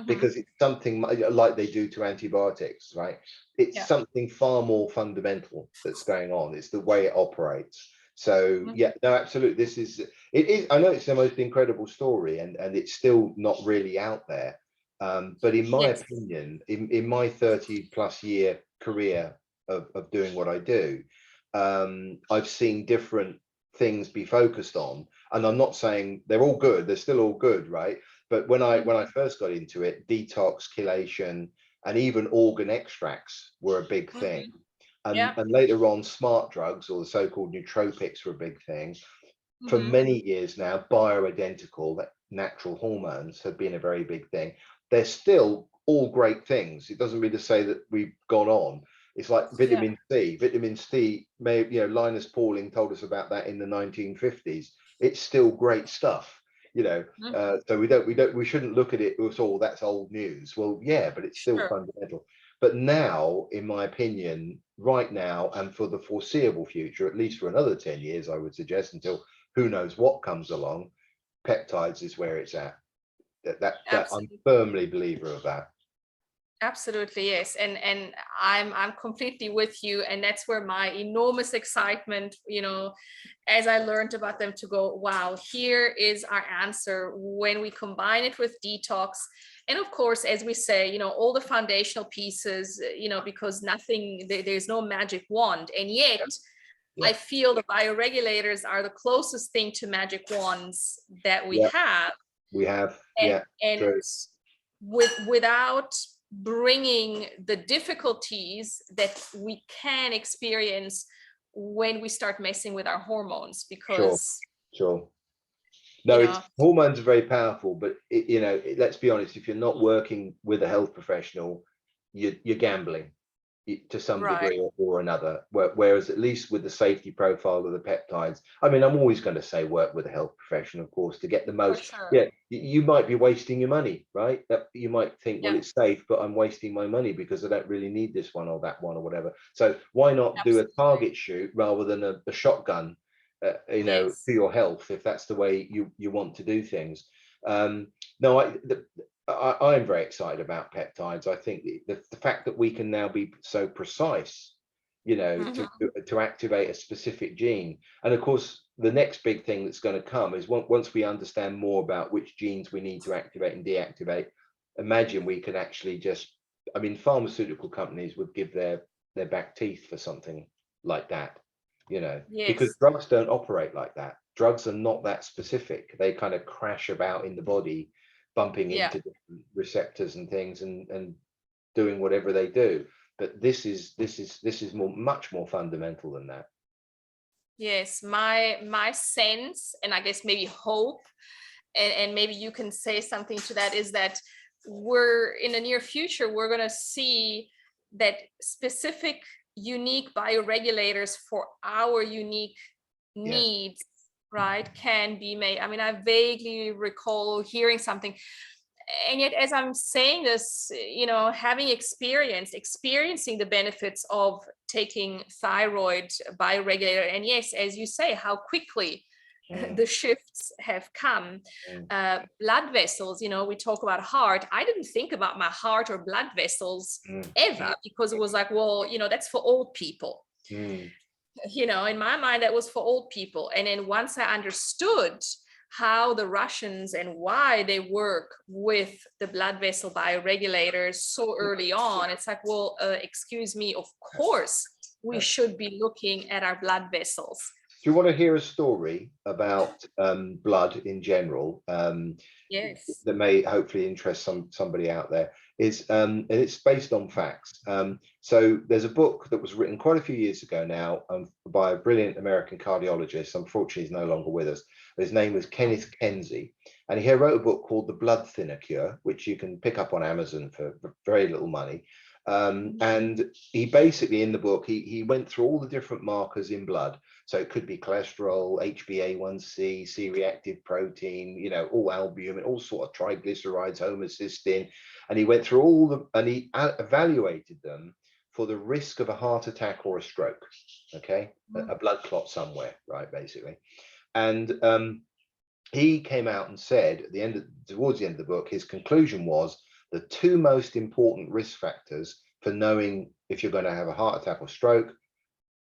Because it's something like they do to antibiotics, right? It's something far more fundamental that's going on. It's the way it operates. So yeah, no, absolutely. It is, I know it's the most incredible story, and it's still not really out there. But in my opinion, in my 30+ year career of doing what I do, I've seen different things be focused on, and I'm not saying they're all good, they're still all good, right? But when I first got into it, detox, chelation, and even organ extracts were a big thing. And later on, smart drugs, or the so-called nootropics, were a big thing. For many years now, bioidentical, that natural hormones, have been a very big thing. They're still all great things. It doesn't mean to say that we've gone on, It's like Yeah. vitamin C. Vitamin C, may, you know, Linus Pauling told us about that in the 1950s. It's still great stuff, you know. Mhm. So we shouldn't look at it as, oh, that's old news. Well, yeah, but it's still Sure. fundamental. But now, in my opinion, right now and for the foreseeable future, at least for another 10 years, I would suggest, until who knows what comes along, peptides is where it's at. That I'm Absolutely. firmly a believer of that. Absolutely, yes. And I'm completely with you. And that's where my enormous excitement, as I learned about them, to go, wow, here is our answer when we combine it with detox. And of course, as we say, all the foundational pieces, because there's no magic wand. And yet Yeah, I feel the bioregulators are the closest thing to magic wands that we yeah, have. we have. And Yeah, and true. without bringing the difficulties that we can experience when we start messing with our hormones, Sure, because sure. you No, it's know hormones are very powerful, but let's be honest. If you're not working with a health professional, you're gambling to some right, degree or another. Whereas at least with the safety profile of the peptides, I mean, I'm always going to say work with a health professional, of course, to get the for most. sure, Yeah, you might be wasting your money, right? That you might think, well, yeah, it's safe, but I'm wasting my money because I don't really need this one or that one or whatever. So why not do a absolutely, target shoot rather than a shotgun? yes, To your health, if that's the way you want to do things. No, I'm very excited about peptides. I think the fact that we can now be so precise, hmm, to activate a specific gene, and of course the next big thing that's going to come is once we understand more about which genes we need to activate and deactivate. Imagine we can actually just, I mean, pharmaceutical companies would give their back teeth for something like that, because yes, drugs don't operate like that. Drugs are not that specific. They kind of crash about in the body, bumping yeah, into different receptors and things, and doing whatever they do. But this is much more fundamental than that. yes. My sense, and I guess maybe hope, and maybe you can say something to that, is that we're in the near future, we're going to see that specific unique bioregulators for our unique Yes. needs, right, can be made. I mean, I vaguely recall hearing something. And yet, as I'm saying this, having experiencing the benefits of taking thyroid bioregulator, and yes, as you say, how quickly Mm, the shifts have come. mm, Blood vessels, we talk about heart. I didn't think about my heart or blood vessels mm, ever, because it was like, well, that's for old people. mm. In my mind, that was for old people. And then once I understood how the Russians and why they work with the blood vessel bioregulators so early on, it's like, well, excuse me, of course we Uh, should be looking at our blood vessels. do you want to hear a story about blood in general, Yes. that may hopefully interest somebody out there? And it's based on facts. So there's a book that was written quite a few years ago now, by a brilliant American cardiologist. Unfortunately, he's no longer with us. His name was Kenneth Kenzie, and he wrote a book called The Blood Thinner Cure, which you can pick up on Amazon for very little money. And he basically, in the book, he went through all the different markers in blood. So it could be cholesterol, HbA1c, C-reactive protein, all albumin, all sort of triglycerides, homocysteine. And he went through and he evaluated them for the risk of a heart attack or a stroke, okay? A blood clot somewhere, right, basically. And he came out and said towards the end of the book, his conclusion was the two most important risk factors for knowing if you're going to have a heart attack or stroke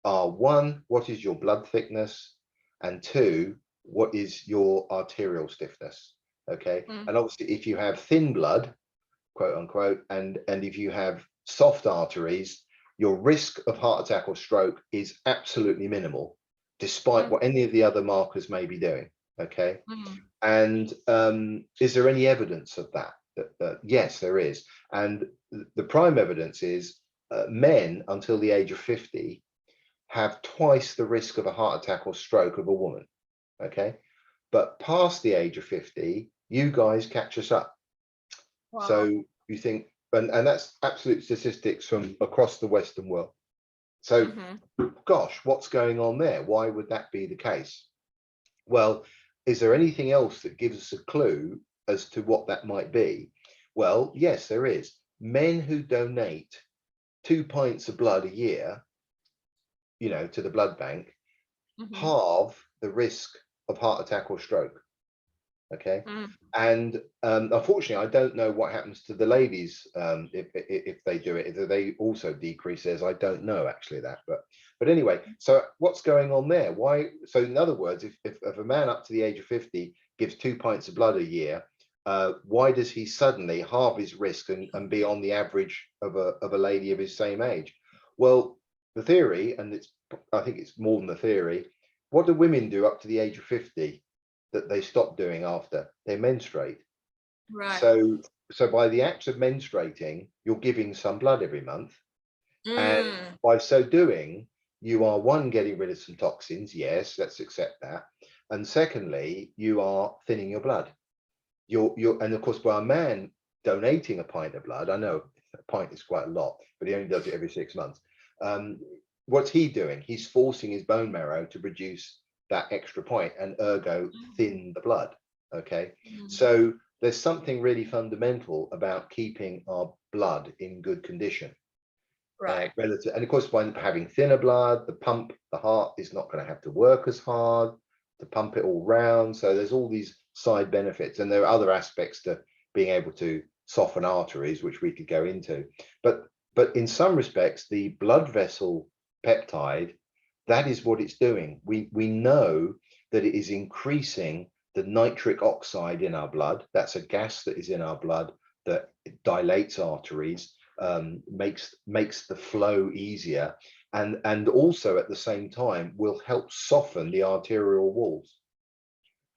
are: one, what is your blood thickness? And two, what is your arterial stiffness? Okay. Mm-hmm. And obviously, if you have thin blood, quote unquote, and if you have soft arteries, your risk of heart attack or stroke is absolutely minimal, despite what any of the other markers may be doing. Okay. Mm-hmm. And is there any evidence of that? Yes, there is. And the prime evidence is men until the age of 50 have twice the risk of a heart attack or stroke of a woman. Okay. But past the age of 50, you guys catch us up. Wow. So you think, and that's absolute statistics from across the Western world. So, gosh, what's going on there? Why would that be the case? Well, is there anything else that gives us a clue as to what that might be? Well, yes, there is. Men who donate 2 pints of blood a year, to the blood bank, halve the risk of heart attack or stroke. Okay. And unfortunately, I don't know what happens to the ladies if they do it. If they also decrease theirs, I don't know actually that. But anyway, so what's going on there? Why? So in other words, if a man up to the age of 50 gives 2 pints of blood a year, why does he suddenly halve his risk and be on the average of a lady of his same age? Well, the theory, and I think it's more than the theory. What do women do up to the age of 50? That they stop doing after they menstruate. Right. So by the act of menstruating, you're giving some blood every month, and by so doing, you are, one, getting rid of some toxins. Yes, let's accept that. And secondly, you are thinning your blood. And of course, by a man donating a pint of blood, I know a pint is quite a lot, but he only does it every 6 months. What's he doing? He's forcing his bone marrow to produce that extra point and ergo thin the blood. Okay. So there's something really fundamental about keeping our blood in good condition. Right. Relative, and of course, by having thinner blood, the heart is not going to have to work as hard to pump it all round. So there's all these side benefits, and there are other aspects to being able to soften arteries, which we could go into. But in some respects, the blood vessel peptide, that is what it's doing. We know that it is increasing the nitric oxide in our blood. That's a gas that is in our blood that dilates arteries, makes the flow easier, and also at the same time will help soften the arterial walls.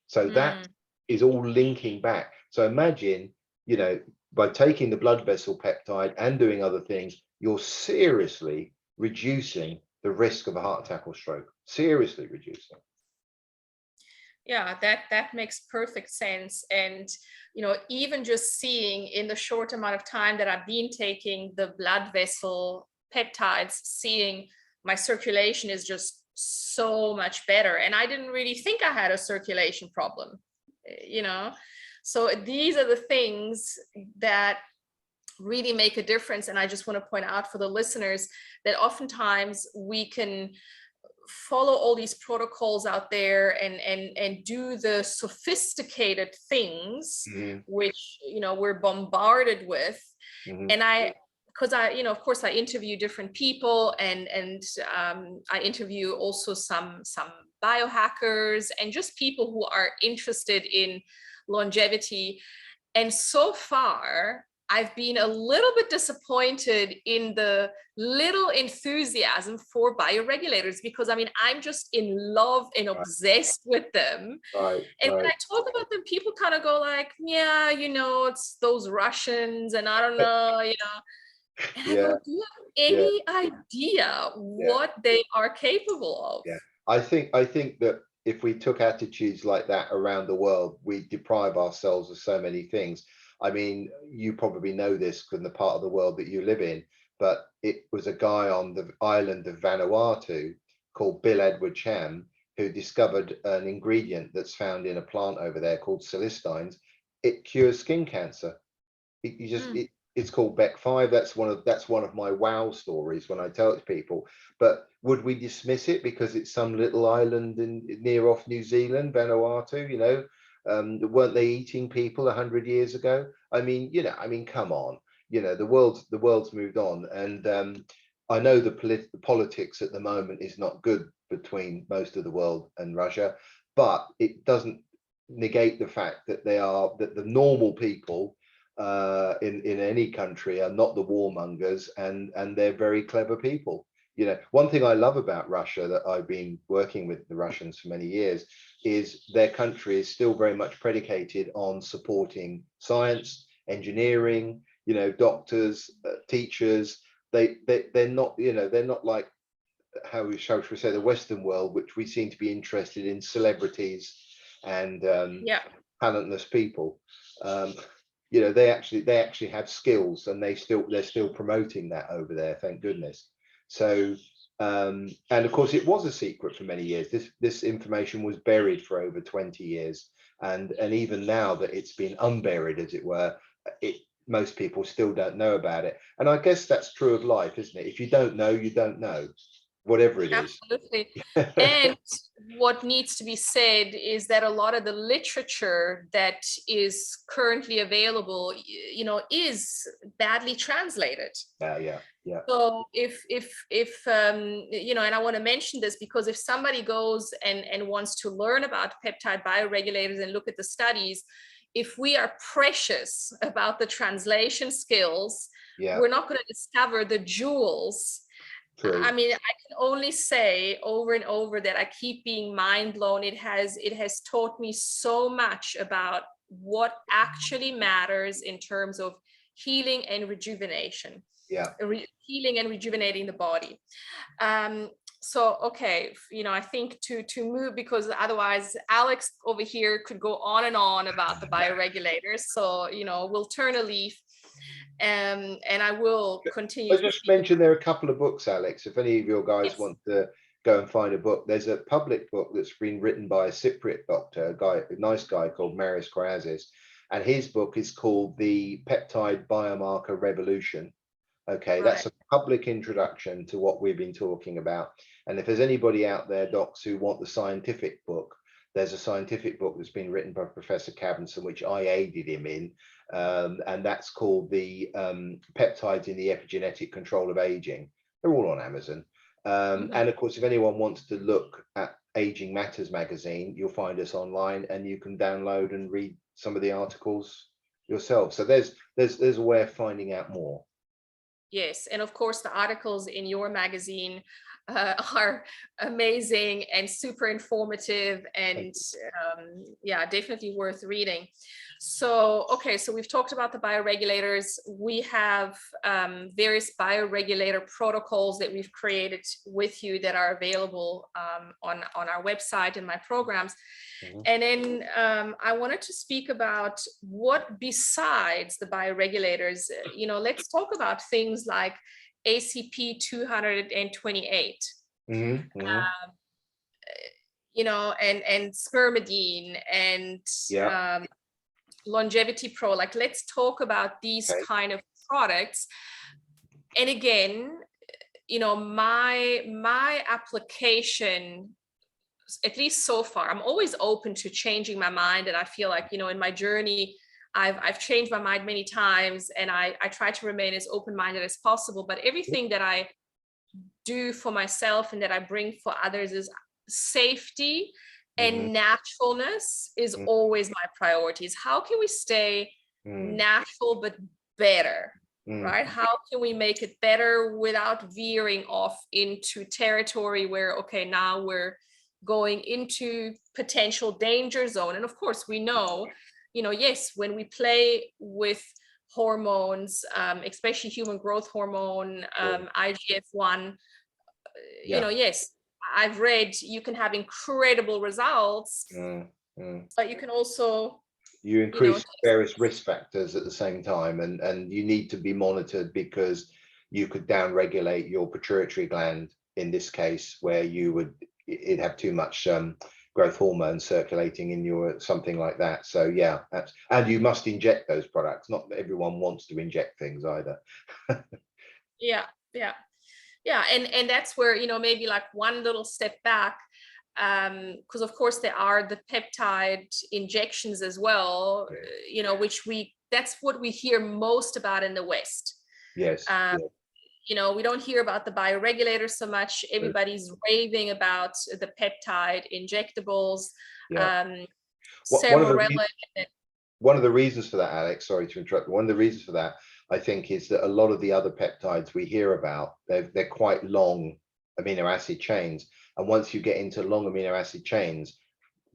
So that is all linking back. So imagine, by taking the blood vessel peptide and doing other things, you're seriously reducing the risk of a heart attack or stroke. Seriously reducing. Yeah, that makes perfect sense. And even just seeing in the short amount of time that I've been taking the blood vessel peptides, seeing my circulation is just so much better. And I didn't really think I had a circulation problem, so these are the things that really make a difference. And I just want to point out for the listeners that oftentimes we can follow all these protocols out there and do the sophisticated things, which we're bombarded with. And because I of course I interview different people, and I interview also some biohackers and just people who are interested in longevity. And so far I've been a little bit disappointed in the little enthusiasm for bioregulators, because I'm just in love and obsessed with them. And when I talk about them, people kind of go like, yeah, it's those Russians, and I don't know, And I go, do you have any idea what they are capable of? Yeah, I think that if we took attitudes like that around the world, we deprive ourselves of so many things. You probably know this from the part of the world that you live in, but it was a guy on the island of Vanuatu called Bill Edward Cham who discovered an ingredient that's found in a plant over there called celestines. It cures skin cancer. It's called Bec5. That's one of my wow stories when I tell it to people. But would we dismiss it because it's some little island near off New Zealand, Vanuatu? Weren't they eating people 100 years ago? Come on. The world's moved on, and I know the politics at the moment is not good between most of the world and Russia, but it doesn't negate the fact that the normal people in any country are not the warmongers, and they're very clever people. One thing I love about Russia, that I've been working with the Russians for many years, is their country is still very much predicated on supporting science, engineering, doctors, teachers. They're not, they're not like, how shall we say, the Western world, which we seem to be interested in celebrities and talentless people. you know, they actually have skills, and they're still promoting that over there, thank goodness. So and of course it was a secret for many years. This information was buried for over 20 years, and even now that it's been unburied, as it were, it most people still don't know about it. And I guess that's true of life, isn't it? If you don't know, you don't know, whatever it is. Absolutely. And what needs to be said is that a lot of the literature that is currently available, you know, is badly translated. Yeah. So if you know, and I want to mention this because if somebody goes and wants to learn about peptide bioregulators and look at the studies, if we are precious about the translation skills, Yeah, we're not going to discover the jewels. true. I mean, I can only say over and over that I keep being mind blown. It has taught me so much about what actually matters in terms of healing and rejuvenation, Yeah. healing and rejuvenating the body. So okay, you know, I think to move, because otherwise Alex over here could go on and on about the bioregulators. So, you know, we'll turn a leaf, and I will continue I to just speak. mentioned there are a couple of books, Alex. If any of your guys Yes, want to go and find a book, there's a public book that's been written by a Cypriot doctor, a nice guy called Marius Korazis, and his book is called The Peptide Biomarker Revolution. Okay, right. that's a public introduction to what we've been talking about. And if there's anybody out there, docs, who want the scientific book, there's a scientific book that's been written by Professor Cavenson, which I aided him in, and that's called the Peptides in the Epigenetic Control of Aging. They're all on Amazon. Mhm. And of course, if anyone wants to look at Aging Matters magazine, you'll find us online, and you can download and read some of the articles yourself. So there's a way of finding out more. Yes, and of course the articles in your magazine are amazing and super informative, and yeah, definitely worth reading. So, okay, so we've talked about the bioregulators. We have various bioregulator protocols that we've created with you that are available on our website and my programs. Mhm. And then I wanted to speak about what besides the bioregulators, you know, let's talk about things like ACP 228, Mhm. you know, and spermidine and Yeah. longevity pro. Like, let's talk about these Okay. kind of products. And again, you know, my application, at least so far, I'm always open to changing my mind. And I feel like, you know, in my journey, I've changed my mind many times, and I try to remain as open-minded as possible. But everything that I do for myself and that I bring for others is safety Mhm. and naturalness is Mhm. always my priorities. How can we stay Mm. natural but better? Mm. Right? How can we make it better without veering off into territory where, okay, now we're going into potential danger zone? And of course, we know, you know, yes, when we play with hormones, especially human growth hormone, Sure. IGF-1, you Yeah. know, yes, I've read you can have incredible results, Mm. Mm. but you can also, You you know, increase various risk factors at the same time, and you need to be monitored, because you could downregulate your pituitary gland in this case, where it'd have too much growth hormone circulating in your something like that. So yeah, and you must inject those products. Not everyone wants to inject things either. yeah, yeah. Yeah, and that's where, you know, maybe like one little step back, because of course there are the peptide injections as well, Yeah. you know, that's what we hear most about in the West. Yes. um, Yeah. you know, we don't hear about the bioregulators so much. True. Everybody's raving about the peptide injectables, Yeah. um, What one of the serorelin. one of the reasons for that, Alex, sorry to interrupt, one of the reasons for that, I think, is that a lot of the other peptides we hear about, they're quite long amino acid chains. And once you get into long amino acid chains,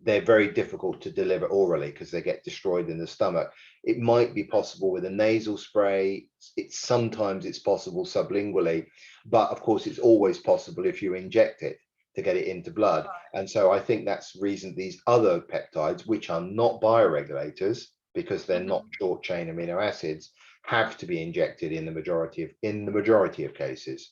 they're very difficult to deliver orally because they get destroyed in the stomach. It might be possible with a nasal spray. It's possible sublingually, but of course it's always possible if you inject it to get it into blood. And so I think that's the reason these other peptides, which are not bioregulators, because they're not short chain amino acids, have to be injected in the majority of cases.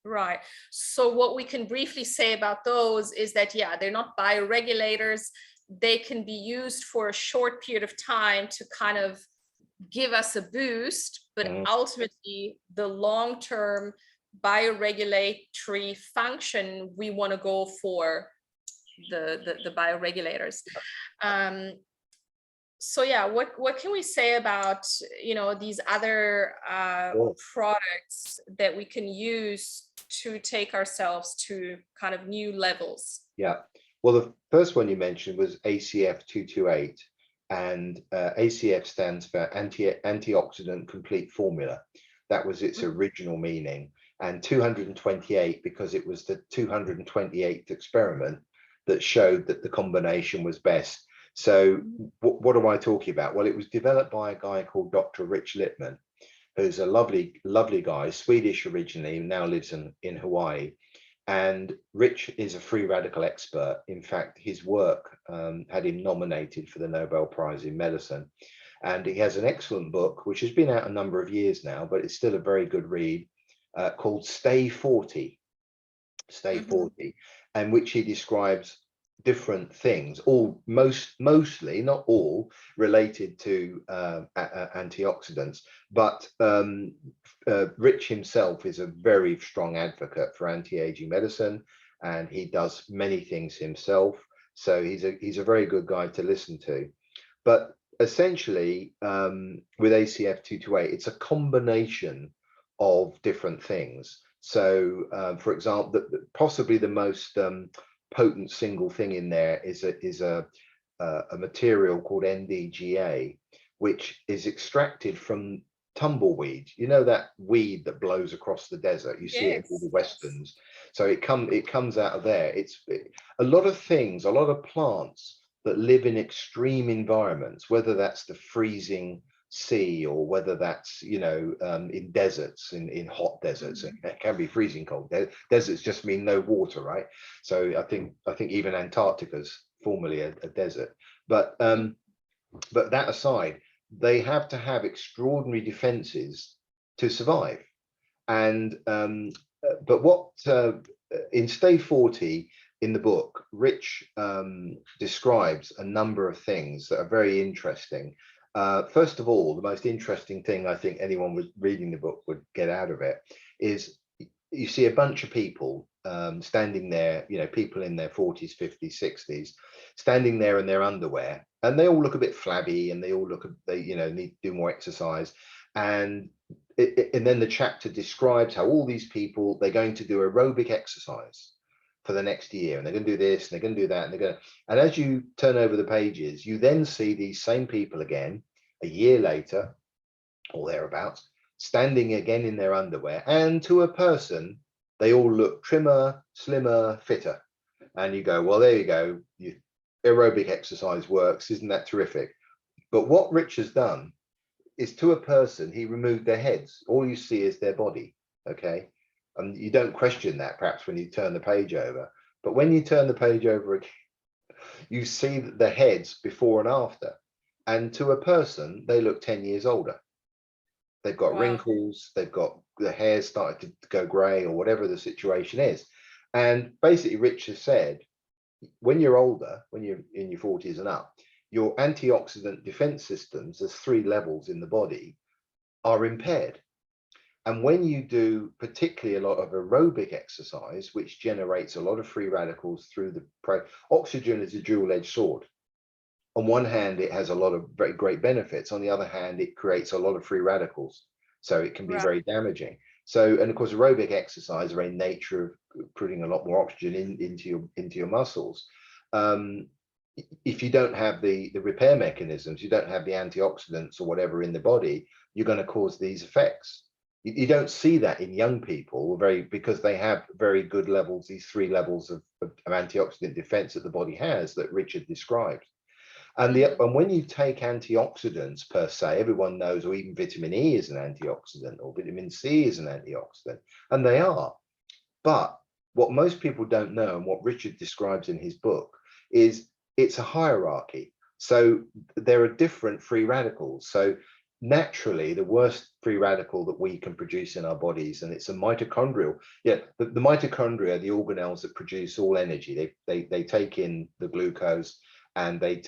Right. So what we can briefly say about those is that, yeah, they're not bioregulators. They can be used for a short period of time to kind of give us a boost, but ultimately the long-term bioregulatory function, we want to go for the bioregulators. So yeah, what can we say about, these other products that we can use to take ourselves to kind of new levels? Yeah. Well, the first one you mentioned was ACF 228, and ACF stands for antioxidant complete formula. That was its original meaning, and 228 because it was the 228th experiment that showed that the combination was best. So what am I talking about? Well, it was developed by a guy called Dr. Rich Lippman, who's a lovely guy, Swedish originally, now lives in Hawaii. And Rich is a free radical expert. In fact, his work had him nominated for the Nobel Prize in Medicine. And he has an excellent book, which has been out a number of years now, but it's still a very good read, called Stay 40, and which he describes different things, mostly, not all, related to antioxidants. But Rich himself is a very strong advocate for anti-aging medicine, and he does many things himself. So he's a very good guy to listen to. But essentially, with ACF 228, it's a combination of different things. So, for example, possibly the most potent single thing in there is a material called NDGA, which is extracted from tumbleweed. You know, that weed that blows across the desert. You see it in all the westerns. So it comes out of there. It's a lot of things, a lot of plants that live in extreme environments, whether that's the freezing sea or whether that's in deserts, in hot deserts. It can be freezing cold. Deserts just mean no water, right? So I think even Antarctica's formerly a desert. But that aside, they have to have extraordinary defenses to survive. And but what in Stay 40 in the book, Rich describes a number of things that are very interesting. First of all, the most interesting thing I think anyone was reading the book would get out of it is you see a bunch of people standing there, people in their 40s, 50s, 60s, standing there in their underwear, and they all look a bit flabby, and they all look, need to do more exercise. And then the chapter describes how all these people, they're going to do aerobic exercise for the next year, and they're going to do this and they're going to do that, and as you turn over the pages, you then see these same people again a year later or thereabouts, standing again in their underwear, and to a person they all look trimmer, slimmer, fitter. And you go, well, there you go, aerobic exercise works, isn't that terrific? But what Rich has done is, to a person, he removed their heads. All you see is their body. Okay, and you don't question that perhaps when you turn the page over, but when you turn the page over again, you see the heads before and after, and to a person they look 10 years older. They've got wrinkles, they've got the hair started to go grey, or whatever the situation is. And basically Rich has said, when you're older, when you're in your 40s and up, your antioxidant defense systems, there's 3 levels in the body, are impaired. And when you do particularly a lot of aerobic exercise, which generates a lot of free radicals through oxygen is a dual-edged sword. On one hand, it has a lot of very great benefits. On the other hand, it creates a lot of free radicals. So it can be very damaging. So, and of course, aerobic exercise, the very nature of putting a lot more oxygen into your muscles. If you don't have the repair mechanisms, you don't have the antioxidants or whatever in the body, you're going to cause these effects. You don't see that in young people because they have very good levels, these 3 levels of antioxidant defense that the body has, that Richard described. And when you take antioxidants per se, everyone knows, or even vitamin E is an antioxidant, or vitamin C is an antioxidant, and they are. But what most people don't know, and what Richard describes in his book, is it's a hierarchy. So there are different free radicals. So naturally, the worst free radical that we can produce in our bodies, and it's a mitochondrial. Yeah, the mitochondria are the organelles that produce all energy. They take in the glucose, and they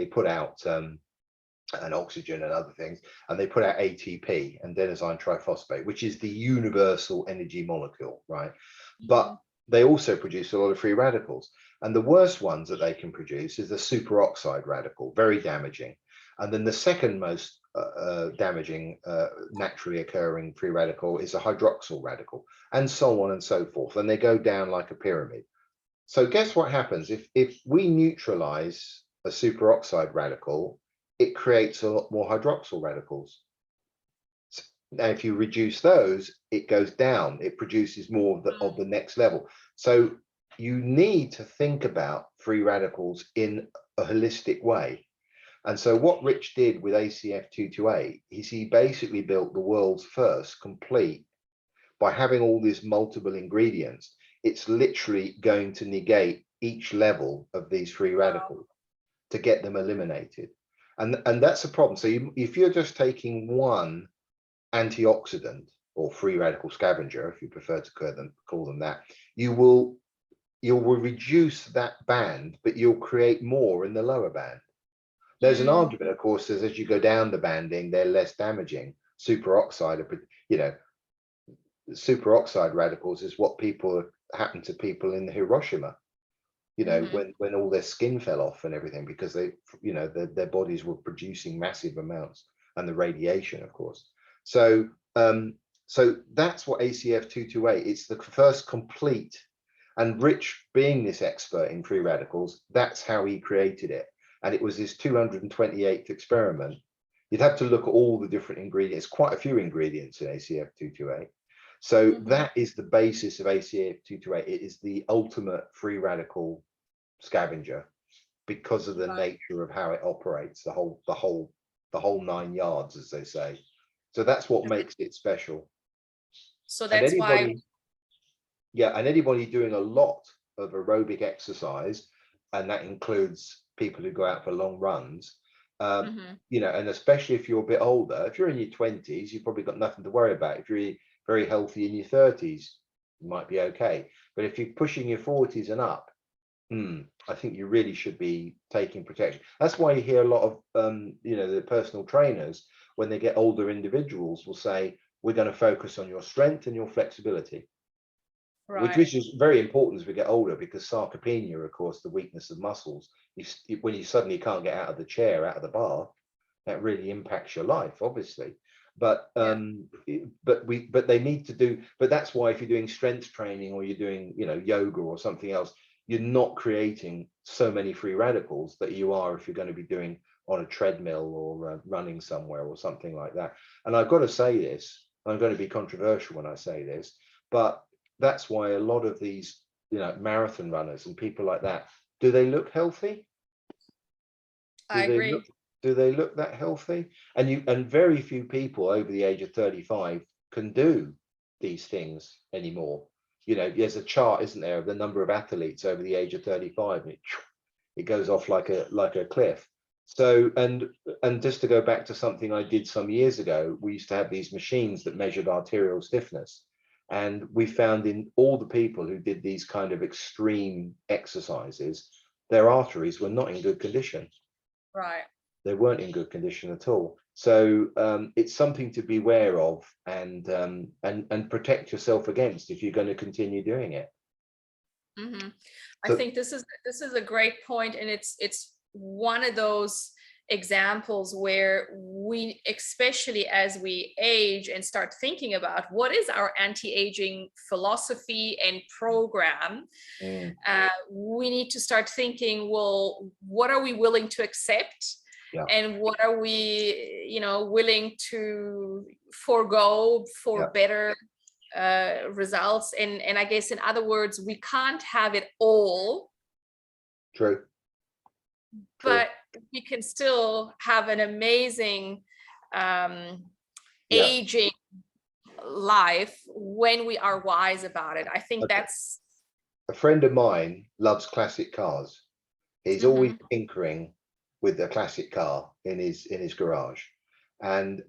put out and oxygen and other things, and they put out ATP and adenosine triphosphate, which is the universal energy molecule, right? But they also produce a lot of free radicals, and the worst ones that they can produce is the superoxide radical, very damaging. And then the second most damaging naturally occurring free radical is a hydroxyl radical, and so on and so forth, and they go down like a pyramid. So guess what happens if we neutralize a superoxide radical, it creates a lot more hydroxyl radicals. Now, if you reduce those, it goes down. It produces more of the next level. So you need to think about free radicals in a holistic way. And so what Rich did with ACF228 is he basically built the world's first complete, by having all these multiple ingredients, it's literally going to negate each level of these free radicals to get them eliminated. And that's a problem. So if you're just taking one antioxidant or free radical scavenger, if you prefer to call them that, you will reduce that band, but you'll create more in the lower band. There's an argument, of course, that as you go down the banding, they're less damaging. Superoxide, superoxide radicals is what happened to people in Hiroshima, when all their skin fell off and everything, because they, their bodies were producing massive amounts, and the radiation, of course. So so that's what ACF228, it's the first complete, and Rich being this expert in free radicals, that's how he created it. And it was his 228th experiment. You'd have to look at all the different ingredients, quite a few ingredients in ACF228. So that is the basis of ACF228. It is the ultimate free radical scavenger because of the nature of how it operates, the whole 9 yards, as they say. So that's what makes it special. So that's why. Yeah, and anybody doing a lot of aerobic exercise, and that includes people who go out for long runs, and especially if you're a bit older, if you're in your 20s, you've probably got nothing to worry about. If you're very healthy in your 30s, you might be okay. But if you're pushing your 40s and up, I think you really should be taking protection. That's why you hear a lot of the personal trainers, when they get older individuals, will say, we're going to focus on your strength and your flexibility. Right. Which is very important as we get older, because sarcopenia, of course, the weakness of muscles, when you suddenly can't get out of the chair, out of the bar, that really impacts your life, obviously. But but they need to do, but that's why if you're doing strength training, or you're doing yoga or something else, you're not creating so many free radicals that you are if you're going to be doing on a treadmill or running somewhere or something like that. And I've got to say this, I'm going to be controversial when I say this, but that's why a lot of these marathon runners and people like that, do they look healthy? I agree. Do they look that healthy? And very few people over the age of 35 can do these things anymore. There's a chart, isn't there, of the number of athletes over the age of 35, and it goes off like a cliff. So and just to go back to something I did some years ago, we used to have these machines that measured arterial stiffness, and we found in all the people who did these kind of extreme exercises, their arteries were not in good condition. Right. They weren't in good condition at all. So it's something to be aware of, and protect yourself against if you're going to continue doing it. I think this is a great point, and it's one of those examples where we, especially as we age and start thinking about what is our anti-aging philosophy and program, we need to start thinking, well, what are we willing to accept? Yeah. And what are we, willing to forego for better results? And I guess, in other words, we can't have it all. True. But we can still have an amazing aging life when we are wise about it. I think that's. A friend of mine loves classic cars. He's always tinkering with a classic car in his garage, and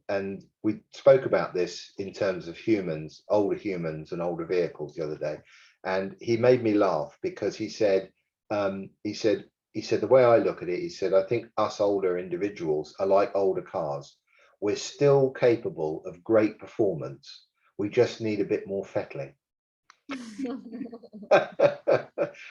we spoke about this in terms of humans, and older vehicles the other day, and he made me laugh because he said, the way I look at it, he said, I think us older individuals are like older cars. We're still capable of great performance. We just need a bit more fettling. I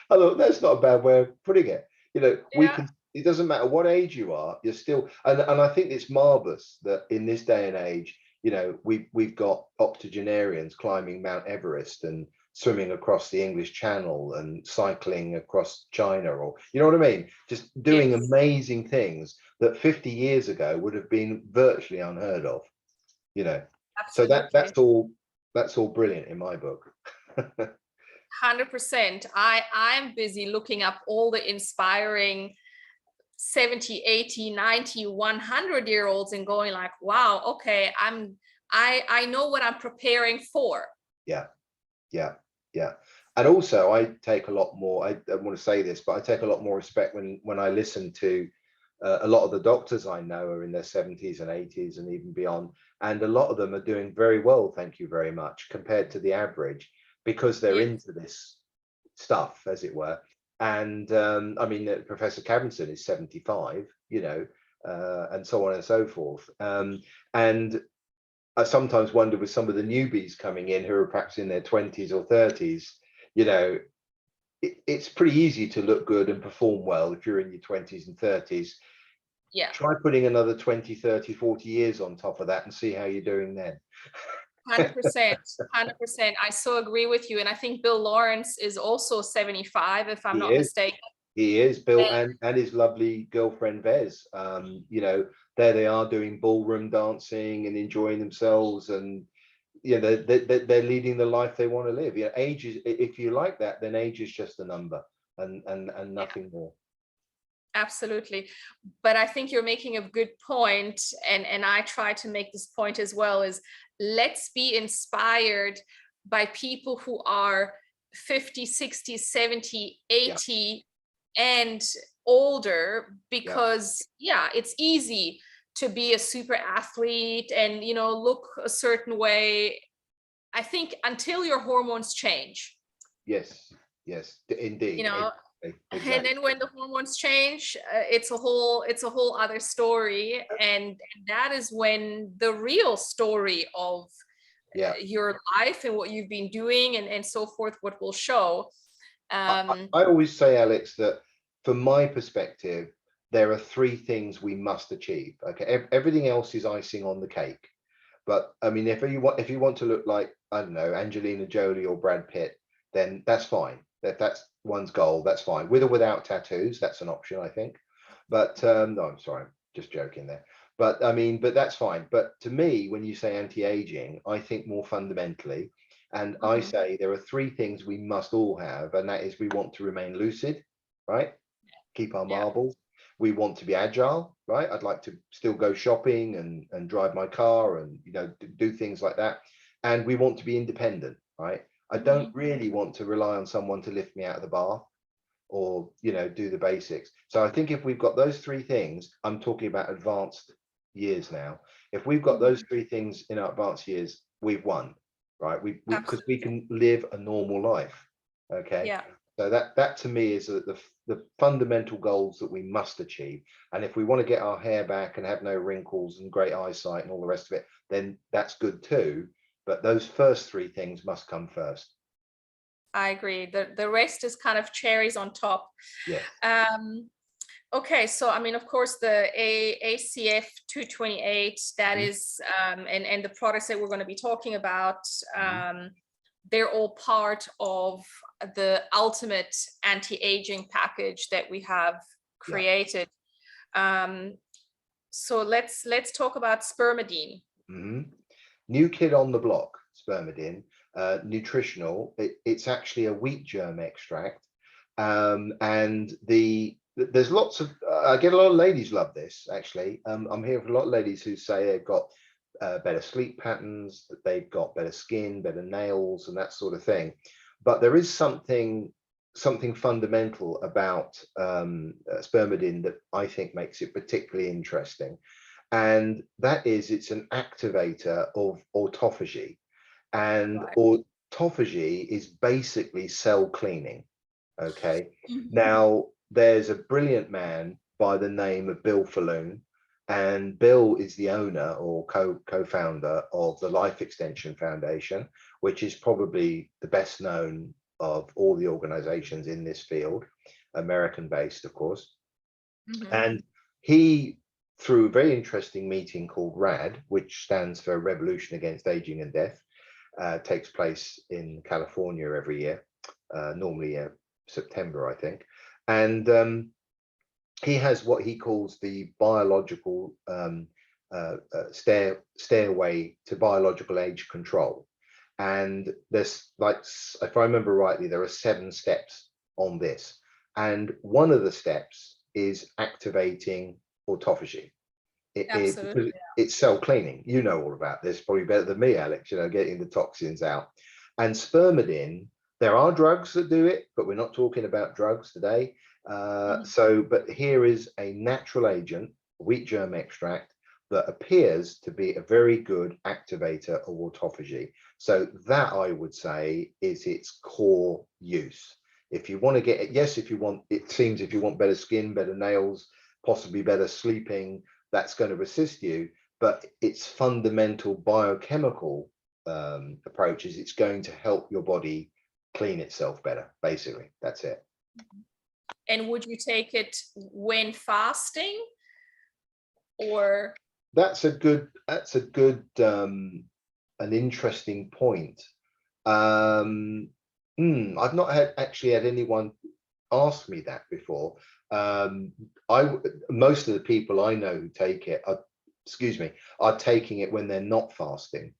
thought that's not a bad way of putting it. You know, we Yeah. can, it doesn't matter what age you are, you're still, and I think it's marvelous that in this day and age, you know, we've got octogenarians climbing Mount Everest and swimming across the English Channel and cycling across China, or you know what I mean? Just doing Yes, amazing things that 50 years ago would have been virtually unheard of, you know. So absolutely. that's all brilliant in my book. 100%. I'm busy looking up all the inspiring 70, 80, 90, 100-year-olds and going like, wow, okay, I know what I'm preparing for. Yeah. Yeah, yeah. And also I take a lot more, I don't want to say this, but I take a lot more respect when I listen to a lot of the doctors I know are in their 70s and 80s and even beyond, and a lot of them are doing very well, thank you very much, compared to the average, because they're Yes. into this stuff, as it were. And I mean, Professor Cavinson is 75, you know, and so on and so forth. And I sometimes wonder with some of the newbies coming in who are perhaps in their 20s or 30s, you know, it's pretty easy to look good and perform well if you're in your 20s and 30s. Yeah. Try putting another 20, 30, 40 years on top of that and see how you're doing then. 100%, 100%. I so agree with you. And I think Bill Lawrence is also 75, if I'm He not is. mistaken. He is, Bill, And and his lovely girlfriend Vez. You know, there they are doing ballroom dancing and enjoying themselves, and you know, they're leading the life they want to live. You know, age is, if you like that, then age is just a number, and yeah, nothing more. absolutely. But I think you're making a good point, and I try to make this point as well, is let's be inspired by people who are 50, 60, 70, Yeah, 80 and older, yeah, because yeah, it's easy to be a super athlete and look a certain way. I think until your hormones change, yes, yes, you indeed, know and exactly. then when the hormones change, it's a whole other story, and that is when the real story of Yeah. your life and what you've been doing and so forth, what will show. um I always say, Alex, that from my perspective, there are three things we must achieve. Okay, everything else is icing on the cake. But I mean, if you want to look like, I don't know, Angelina Jolie or Brad Pitt, then that's fine. That's one's goal. That's fine. With or without tattoos, that's an option, I think. But no, I'm sorry, I'm just joking there. But I mean, but that's fine. But to me, when you say anti-aging, I think more fundamentally, and I mhm. say there are three things we must all have, and that is we want to remain lucid, right? Keep our Yeah. marbles. We want to be agile, right? I'd like to still go shopping and drive my car and do things like that. And we want to be independent, right? I don't Mhm. really want to rely on someone to lift me out of the bath or do the basics. So I think if we've got those three things, I'm talking about advanced years now. If we've got those Mhm. three things in our advanced years, we've won, right? We because we Absolutely. can live a normal life. Okay. Yeah. So that to me is the fundamental goals that we must achieve. And if we want to get our hair back and have no wrinkles and great eyesight and all the rest of it, then that's good too. But those first three things must come first. I agree. The rest is kind of cherries on top. Yes. um Okay, so I mean, of course, the ACF 228, that Mhm. is, and the products that we're going to be talking about, Mhm. they're all part of the ultimate anti-aging package that we have Yeah. created. Um, so let's talk about spermidine. Mhm. New kid on the block, spermidine, nutritional. It's actually a wheat germ extract, and there's lots of. I get a lot of ladies love this. Actually, I'm hearing from a lot of ladies who say they've got better sleep patterns, that they've got better skin, better nails, and that sort of thing. But there is something. something fundamental about spermidine that I think makes it particularly interesting, and that is it's an activator of autophagy, and Right. autophagy is basically cell cleaning. Okay, Mhm. now there's a brilliant man by the name of Bill Falloon, and Bill is the owner or co-founder of the Life Extension Foundation, which is probably the best known of all the organizations in this field, American based, of course. Mhm. And he, through a very interesting meeting called RAD, which stands for Revolution Against Aging and Death, takes place in California every year, normally September, I think. And he has what he calls the biological stairway to biological age control. And there's like, if I remember rightly, there are 7 steps on this. And one of the steps is activating autophagy. Absolutely. Because it's cell cleaning. You know all about this, probably better than me, Alex, getting the toxins out. And spermidine, there are drugs that do it, but we're not talking about drugs today. Mhm. But here is a natural agent, wheat germ extract, that appears to be a very good activator of autophagy. So that, I would say, is its core use. If you want to get it, yes, if you want, it seems if you want better skin, better nails, possibly better sleeping, that's going to assist you, but its fundamental biochemical approach is it's going to help your body clean itself better. Basically, that's it. And would you take it when fasting or? That's a good an interesting point. um I've not actually had anyone ask me that before. I Most of the people I know who take it are, excuse me, are taking it when they're not fasting.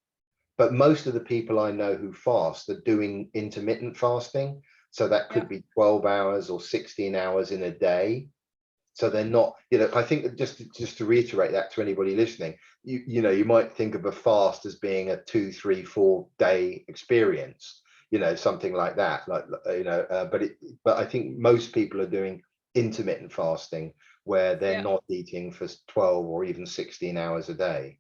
But most of the people I know who fast are doing intermittent fasting. So that Yeah. could be 12 hours or 16 hours in a day. So they're Mhm. not, I think that just to reiterate that to anybody listening, you might think of a fast as being a 2, 3, 4 day experience, something like that, but I think most people are doing intermittent fasting where they're Yeah. not eating for 12 or even 16 hours a day,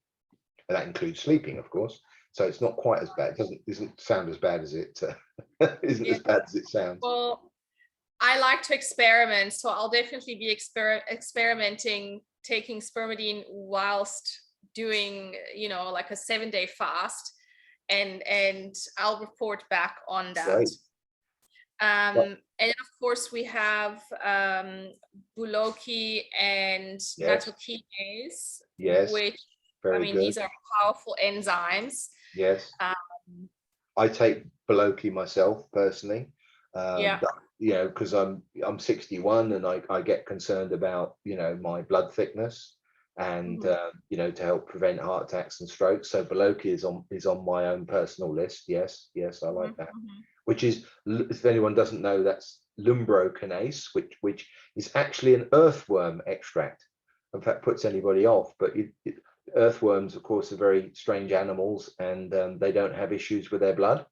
and that includes sleeping, of course. So it's not quite as bad. It isn't sound as bad as it isn't Yeah. as bad as it sounds. Well, I like to experiment, so I'll definitely be experimenting, taking spermidine whilst doing, like a 7-day fast, and I'll report back on that. Great. Well, And then of course we have Buloki and yes, nattokinase, yes, which, I very mean, good. these are powerful enzymes. Yes. Um, I take Beloki myself personally, yeah. because I'm 61 and I get concerned about my blood thickness, and Mhm. to help prevent heart attacks and strokes. So Beloki is on my own personal list. Yes, yes, I like Mhm. that. Mhm. Which is, if anyone doesn't know, that's lumbrokinase, which is actually an earthworm extract. In fact, puts anybody off, but earthworms, of course, are very strange animals, and they don't have issues with their blood.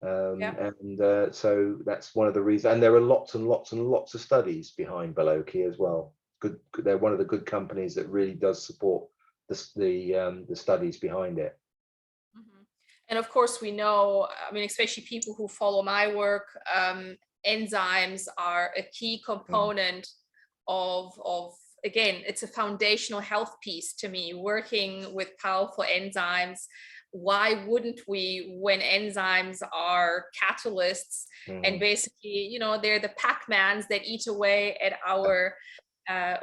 Yeah. So that's one of the reasons. And there are lots and lots and lots of studies behind Beloki as well. Good, they're one of the good companies that really does support the studies behind it. Mhm. And of course, we know, I mean, especially people who follow my work, enzymes are a key Mm. component of again, it's a foundational health piece to me, working with powerful enzymes. Why wouldn't we, when enzymes are catalysts and Mm. basically, they're the Pac-Mans that eat away at our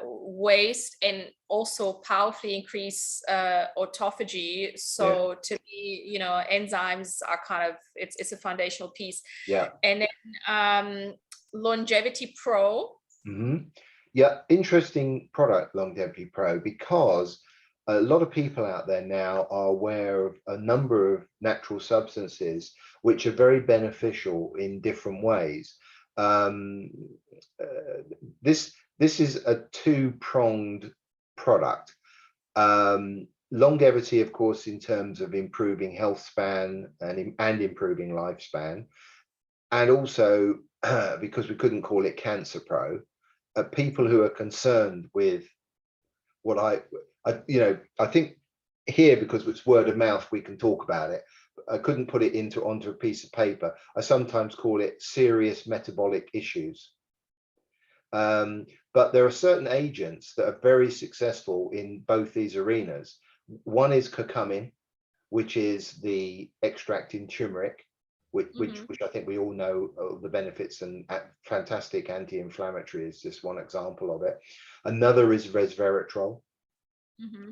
waste and also powerfully increase autophagy. Yeah, So to me, enzymes are kind of, it's a foundational piece. yeah. And then Longevity Pro. Hmm. Yeah, interesting product, Longevity Pro, because a lot of people out there now are aware of a number of natural substances which are very beneficial in different ways. Um, this is a two-pronged product. Longevity, of course, in terms of improving health span and improving lifespan, and also because we couldn't call it Cancer Pro, people who are concerned with what I think here, because it's word of mouth, we can talk about it. I couldn't put it onto a piece of paper. I sometimes call it serious metabolic issues. But there are certain agents that are very successful in both these arenas. One is curcumin, which is the extract in turmeric, which I think we all know the benefits, and fantastic anti-inflammatory is just one example of it. Another is resveratrol,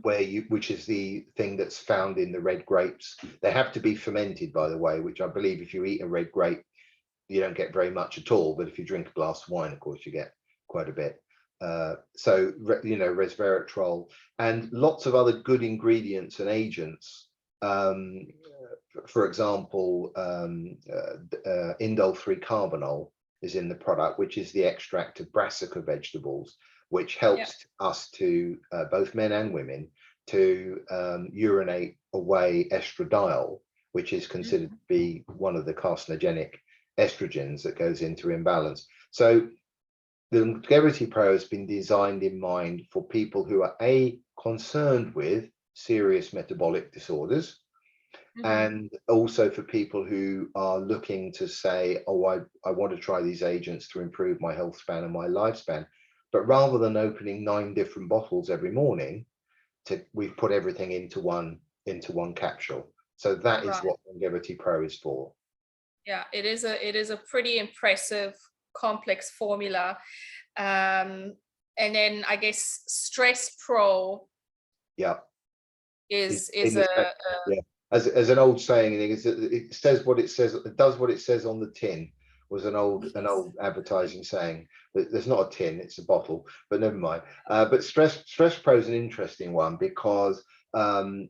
which is the thing that's found in the red grapes. They have to be fermented, by the way, which I believe if you eat a red grape, you don't get very much at all. But if you drink a glass of wine, of course, you get quite a bit. So, resveratrol and lots of other good ingredients and agents. For example, indole 3-carbinol is in the product, which is the extract of brassica vegetables, which helps us to, both men and women, to urinate away estradiol, which is considered to be one of the carcinogenic estrogens that goes into imbalance. So the Longevity Pro has been designed in mind for people who are concerned with serious metabolic disorders, and also for people who are looking to say, oh, I want to try these agents to improve my health span and my lifespan. But rather than opening 9 different bottles every morning, we've put everything into one capsule. So that is what Longevity Pro is for. Yeah, it is a pretty impressive, complex formula. And then I guess Stress Pro is as an old saying, it says what it says, it does what it says on the tin, was an old advertising saying. There's not a tin, it's a bottle, but never mind. But Stress Pro is an interesting one because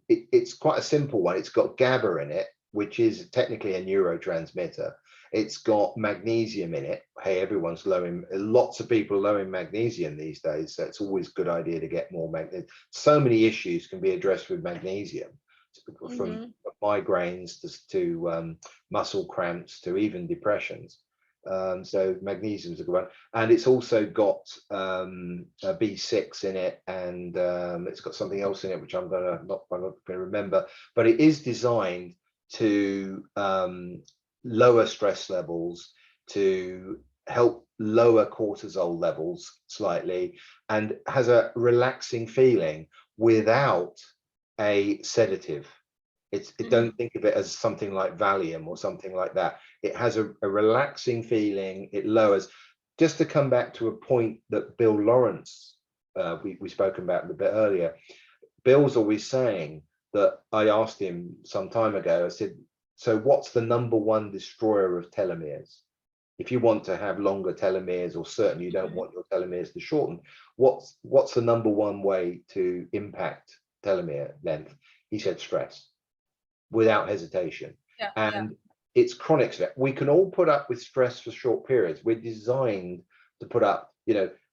it's quite a simple one. It's got GABA in it, which is technically a neurotransmitter. It's got magnesium in it. Hey, everyone's lots of people are low in magnesium these days, so it's always a good idea to get more magnesium. So many issues can be addressed with magnesium, from migraines to muscle cramps to even depressions. So magnesium is a good one, and it's also got a B6 in it, and it's got something else in it which I'm not going to remember, but it is designed to lower stress levels, to help lower cortisol levels slightly, and has a relaxing feeling without a sedative. Don't think of it as something like Valium or something like that. It has a relaxing feeling. It lowers. Just to come back to a point that Bill Lawrence, we spoke about a bit earlier. Bill's always saying that, I asked him some time ago, I said, so what's the #1 destroyer of telomeres? If you want to have longer telomeres, or certainly you don't want your telomeres to shorten, what's the #1 way to impact telomere length? He said stress, without hesitation. It's chronic stress. We can all put up with stress for short periods. We're designed to put up,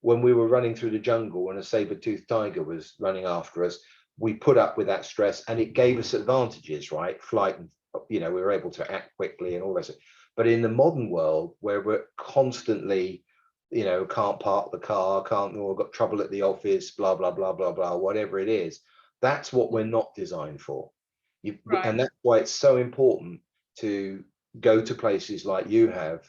when we were running through the jungle and a saber-toothed tiger was running after us, we put up with that stress, and it gave us advantages, right? Flight, and we were able to act quickly and all this. But in the modern world, where we're constantly, can't park the car, got trouble at the office, blah blah blah blah blah, whatever it is, that's what we're not designed for. And that's why it's so important to go to places like you have,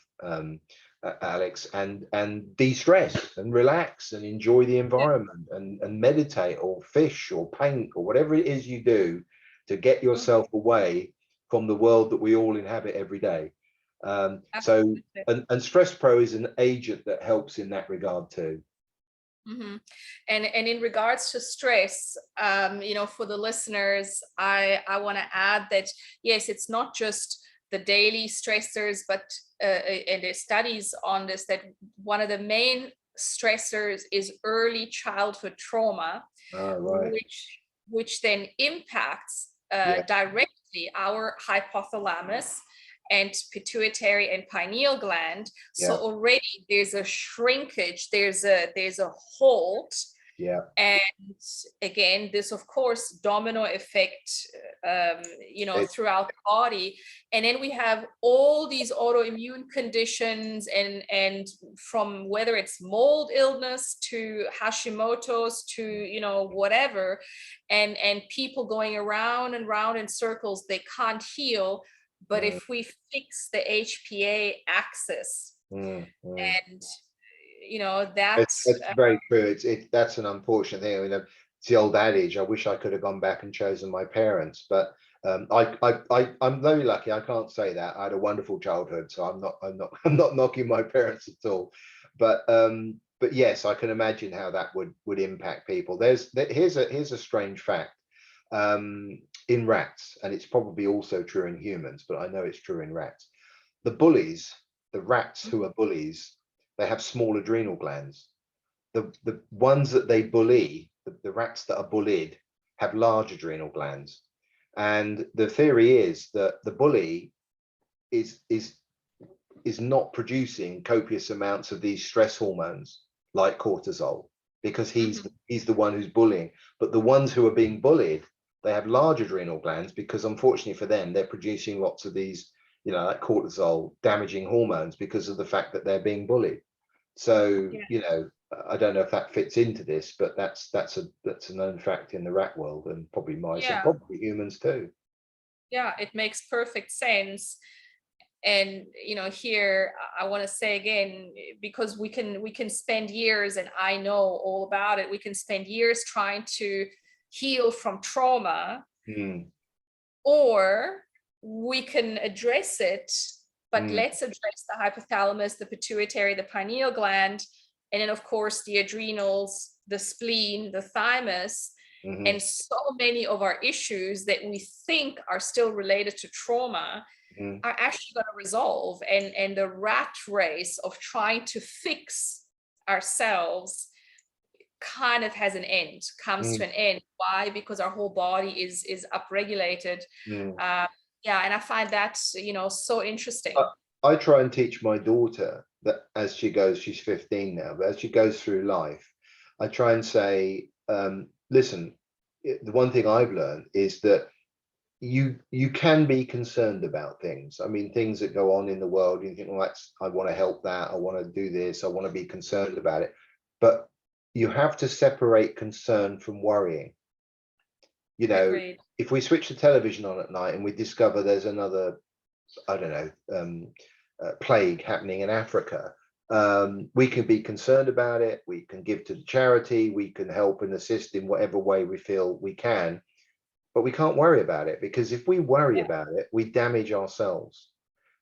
Alex, and de-stress and relax and enjoy the environment, and meditate or fish or paint or whatever it is you do to get yourself away from the world that we all inhabit every day. So Stress Pro is an agent that helps in that regard too. And in regards to stress, for the listeners, I want to add that, yes, it's not just the daily stressors, but and there's studies on this, that one of the main stressors is early childhood trauma, which then impacts directly our hypothalamus and pituitary and pineal gland. So already there's a shrinkage, there's a halt Yeah. And again, this of course domino effect, It, throughout the body. And then we have all these autoimmune conditions, and from whether it's mold illness to Hashimoto's to whatever, and people going around and round in circles, they can't heal. But mm, if we fix the HPA axis, mm. and that It's very true. That's an unfortunate thing. I mean, it's the old adage. I wish I could have gone back and chosen my parents, but I'm very lucky. I can't say that. I had a wonderful childhood, so I'm not knocking my parents at all. But yes, I can imagine how that would impact people. Here's a strange fact. In rats, and it's probably also true in humans, but I know it's true in rats. The bullies, the rats who are bullies, they have small adrenal glands. The ones that they bully, the rats that are bullied, have large adrenal glands. And the theory is that the bully is not producing copious amounts of these stress hormones like cortisol, because he's the one who's bullying. But the ones who are being bullied, they have large adrenal glands, because unfortunately for them, they're producing lots of these, like cortisol damaging hormones, because of the fact that they're being bullied. So, yeah. I don't know if that fits into this, but that's a known fact in the rat world, and probably mice, and Yeah, probably humans too. yeah, it makes perfect sense. And here I want to say again, because we can spend years, and I know all about it, we can spend years trying to heal from trauma, Mm, or we can address it. But mm, let's address the hypothalamus, the pituitary, the pineal gland, and then of course the adrenals, the spleen, the thymus. mm, And so many of our issues that we think are still related to trauma mm, are actually going to resolve. And the rat race of trying to fix ourselves kind of has an end, comes to mm, an end. Why? Because our whole body is upregulated. mm. uh, yeah, and I find that so I, interesting. I try and teach my daughter that, as she goes, she's 15 now, but as she goes through life, I try and say, listen, the one thing I've learned is that you can be concerned about things. I mean, things that go on in the world, you think, well, I want to help that, I want to do this, I want to be concerned about it. But you have to separate concern from worrying. You know, Agreed. if we switch the television on at night and we discover there's another, I don't know, plague happening in Africa, we can be concerned about it, we can give to the charity, we can help and assist in whatever way we feel we can, but we can't worry about it, because if we worry Yeah, about it, we damage ourselves.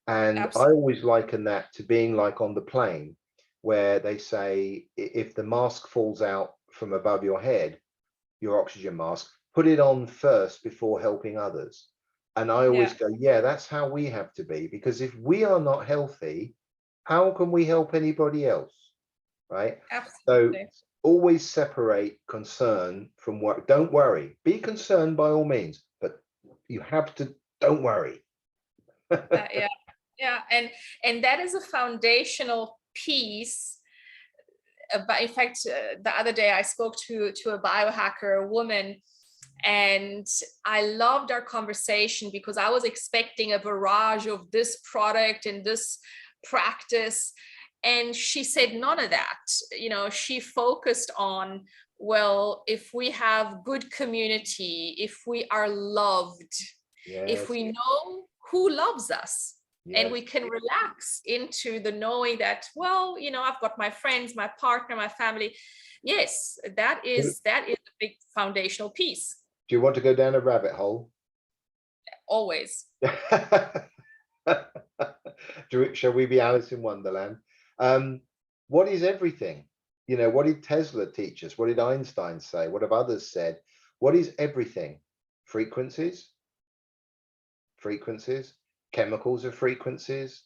And I absolutely. always liken that to being like on the plane, where they say, if the mask falls out from above your head, your oxygen mask, put it on first before helping others. And I Yeah, always go, yeah, that's how we have to be, because if we are not healthy, how can we help anybody else? Right? So absolutely. always separate concern from work. Don't worry. Be concerned by all means, but you have to, don't worry. Yeah, yeah, and that is a foundational piece. But in fact, the other day I spoke to a biohacker, a woman, and I loved our conversation because I was expecting a barrage of this product and this practice, and she said none of that. She focused on, well, if we have good community, if we are loved, if Yes, we know who loves us, and yes. we can relax into the knowing that, well, I've got my friends, my partner, my family. Yes, that Do is a big foundational piece. you want to go down a rabbit hole? Always. Shall we be Alice in Wonderland? Um, what is everything? What did Tesla teach us? What did Einstein say? What have others said? What is everything? Frequencies, frequencies, chemicals are frequencies,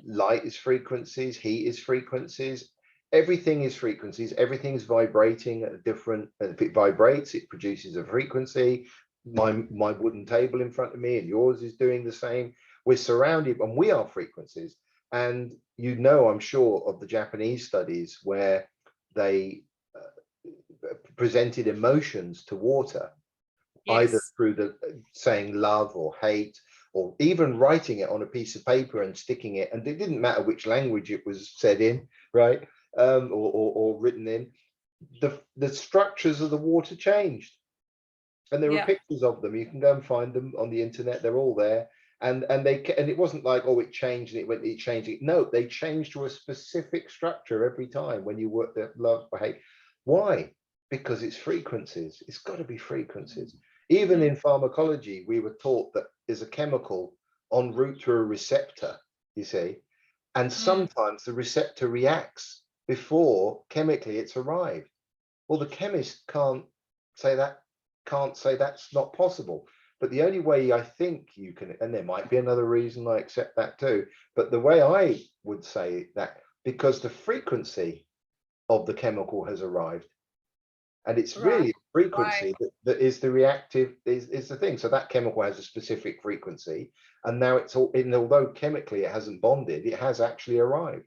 light is frequencies, heat is frequencies, everything is frequencies, everything's vibrating at a different, if it vibrates, it produces a frequency. My wooden table in front of me and yours is doing the same. We're surrounded, and we are frequencies. And I'm sure of the Japanese studies where they presented emotions to water, either Yes. through the saying love or hate, or even writing it on a piece of paper and sticking it, and it didn't matter which language it was said in, right, or written in, the structures of the water changed. And there were Yeah. pictures of them. You can go and find them on the internet. They're all there. And it wasn't like, oh, it changed and it changed it. No, they changed to a specific structure every time when you work the love or hate. Why? Because it's frequencies. It's got to be frequencies. Even Mhm. in pharmacology, we were taught that there's a chemical en route to a receptor, you see, and Mm. sometimes the receptor reacts before chemically it's arrived. Well, the chemist say that can't say that's not possible. But the only way I think you can, and there might be another reason, I accept that too, but the way I would say that, because the frequency of the chemical has arrived, and it's Right. really Right. frequency that is the reactive, is the thing. So that chemical has a specific frequency, and now it's all in, although chemically it hasn't bonded, it has actually arrived.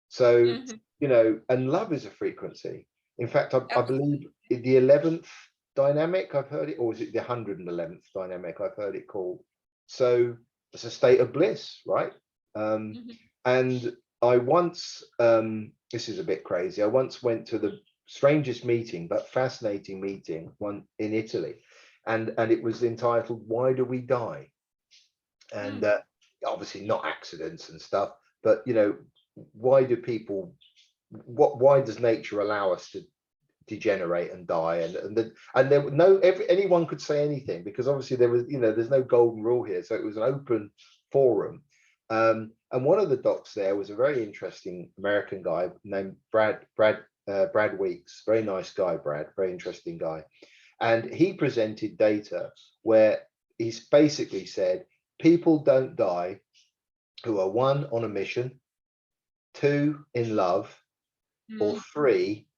So, Mhm. and love is a frequency. In fact, I Absolutely. believe the 11th dynamic, I've heard it, or is it the 111th dynamic, I've heard it called. So it's a state of bliss, right? Um, Mhm. and I once, this is a bit crazy, I once went to the strangest meeting, but fascinating meeting, one in Italy. And it was entitled, Why Do We Die? And Mm. obviously not accidents and stuff, but why do people, why does nature allow us to degenerate and die? And there were anyone could say anything, because obviously there was, there's no golden rule here, so it was an open forum. And one of the docs there was a very interesting American guy named Brad Weeks. Very nice guy, Brad, very interesting guy. And he presented data where he's basically said people don't die who are, one, on a mission, two, in love, or Mm. three,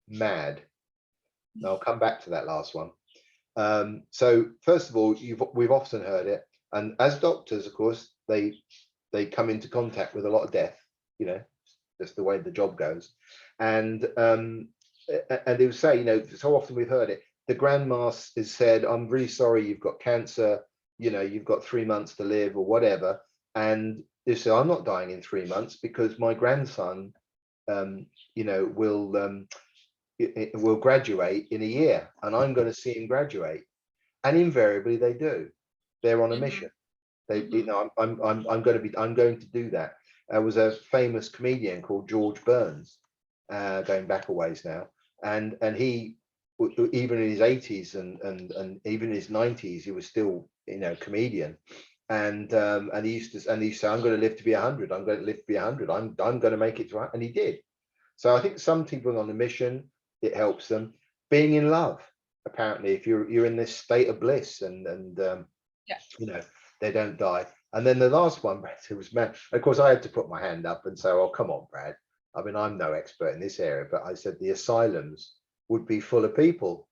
mad. Now I'll come back to that last one. So first of all, we've often heard it, and as doctors, of course, they come into contact with a lot of death. Just the way the job goes, and they will say, so often we've heard it. The grandmas is said, "I'm really sorry, you've got cancer. You've got 3 months to live, or whatever." And they say, "I'm not dying in 3 months because my grandson, um, will will graduate in a year, and I'm going to see him graduate." And invariably they do. They're on a Mhm. mission. They, Mhm. I'm going to do that. There was a famous comedian called George Burns, going back a ways now, and he, even in his 80s and even in his 90s, he was still, comedian. And he said, "I'm going to live to be 100. I'm going to live to be 100. I'm going to make it to 100." And he did. So I think some people on a mission, it helps them. Being in love, apparently, if you're in this state of bliss, and Yeah. you know they don't die. And then the last one, Brad, it was, man, of course I had to put my hand up and say, "Oh, come on, Brad, I mean, I'm no expert in this area," but I said the asylums would be full of people,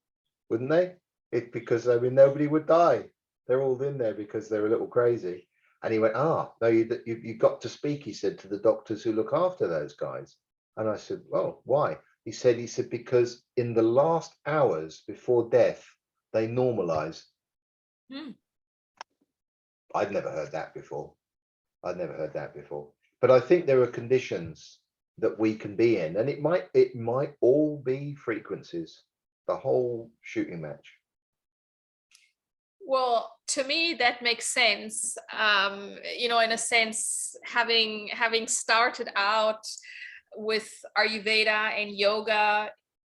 wouldn't they? Because, I mean, nobody would die. They're all in there because they're a little crazy. And he went, "Ah, no, you got to speak," he said, "to the doctors who look after those guys." And I said, "Well, why?" He said, "Because in the last hours before death, they normalize." Mm. I'd never heard that before. I'd never heard that before. But I think there are conditions that we can be in, and it might all be frequencies, the whole shooting match. Well, to me, that makes sense. In a sense, having started out with Ayurveda and yoga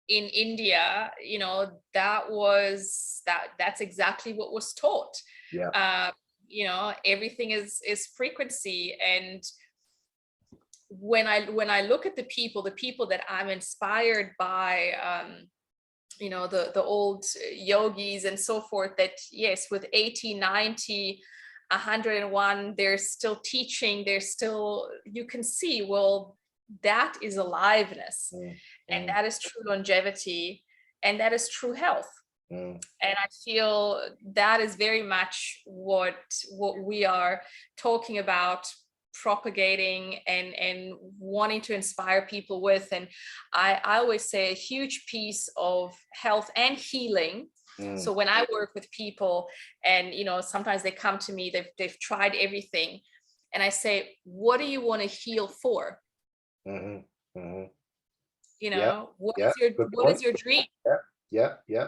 in India, that's exactly what was taught. Yeah. Uh, Everything is frequency. And when I look at the people that I'm inspired by, the old yogis and so forth, that yes, with 80, 90, 101, they're still teaching, they're still, you can see, well, that is aliveness, Mm, and mm, that is true longevity, and that is true health. mm, And I feel that is very much what we are talking about propagating and wanting to inspire people with. And I always say a huge piece of health and healing. So when I work with people and, you know, sometimes they come to me, they've tried everything. And I say, what do you want to heal for? Mm-hmm. Mm-hmm. You Yeah, know, what yeah, good what is point. your dream? Yeah, yeah, yeah.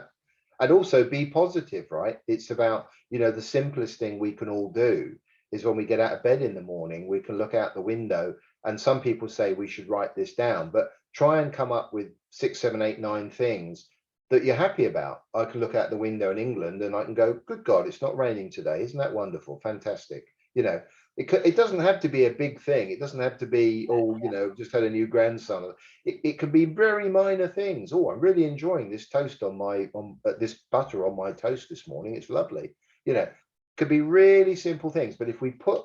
And also be positive, right? It's about, you know, the simplest thing we can all do is when we get out of bed in the morning, we can look out the window. And some people say we should write this down, but try and come up with 6, 7, 8, 9 things that you're happy about. I can look out the window in England and I can go, good God, it's not raining today. Isn't that wonderful? Fantastic. You know, it doesn't have to be a big thing. It doesn't have to be, oh, you know, just had a new grandson. It can be very minor things. Oh, I'm really enjoying this toast on my this butter on my toast this morning. It's lovely. You know, could be really simple things. But if we put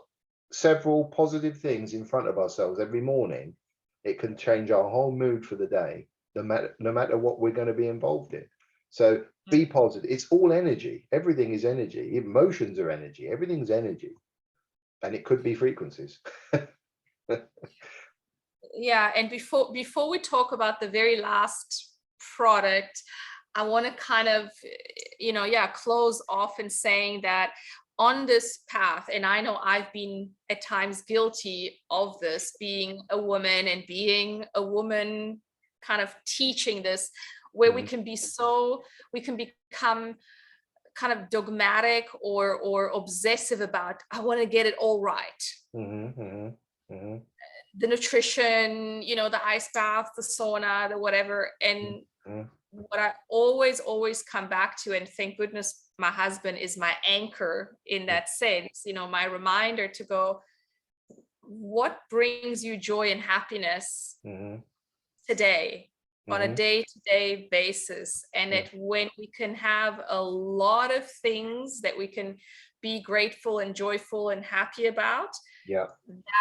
several positive things in front of ourselves every morning, it can change our whole mood for the day, no matter what we're going to be involved in. So be positive. It's all energy. Everything is energy. Emotions are energy. Everything's energy. And it could be frequencies. Yeah, and before we talk about the very last product, I want to kind of, you know, yeah, close off in saying that on this path, and I know I've been at times guilty of this, being a woman and being a woman kind of teaching this, where we can be so, we can become kind of dogmatic or obsessive about, I want to get it all right. The nutrition, you know, the ice bath, the sauna, the whatever. And what I always come back to, and thank goodness my husband is my anchor in that sense, you know, my reminder to go, what brings you joy and happiness today on a day-to-day basis? And that when we can have a lot of things that we can be grateful and joyful and happy about, yeah,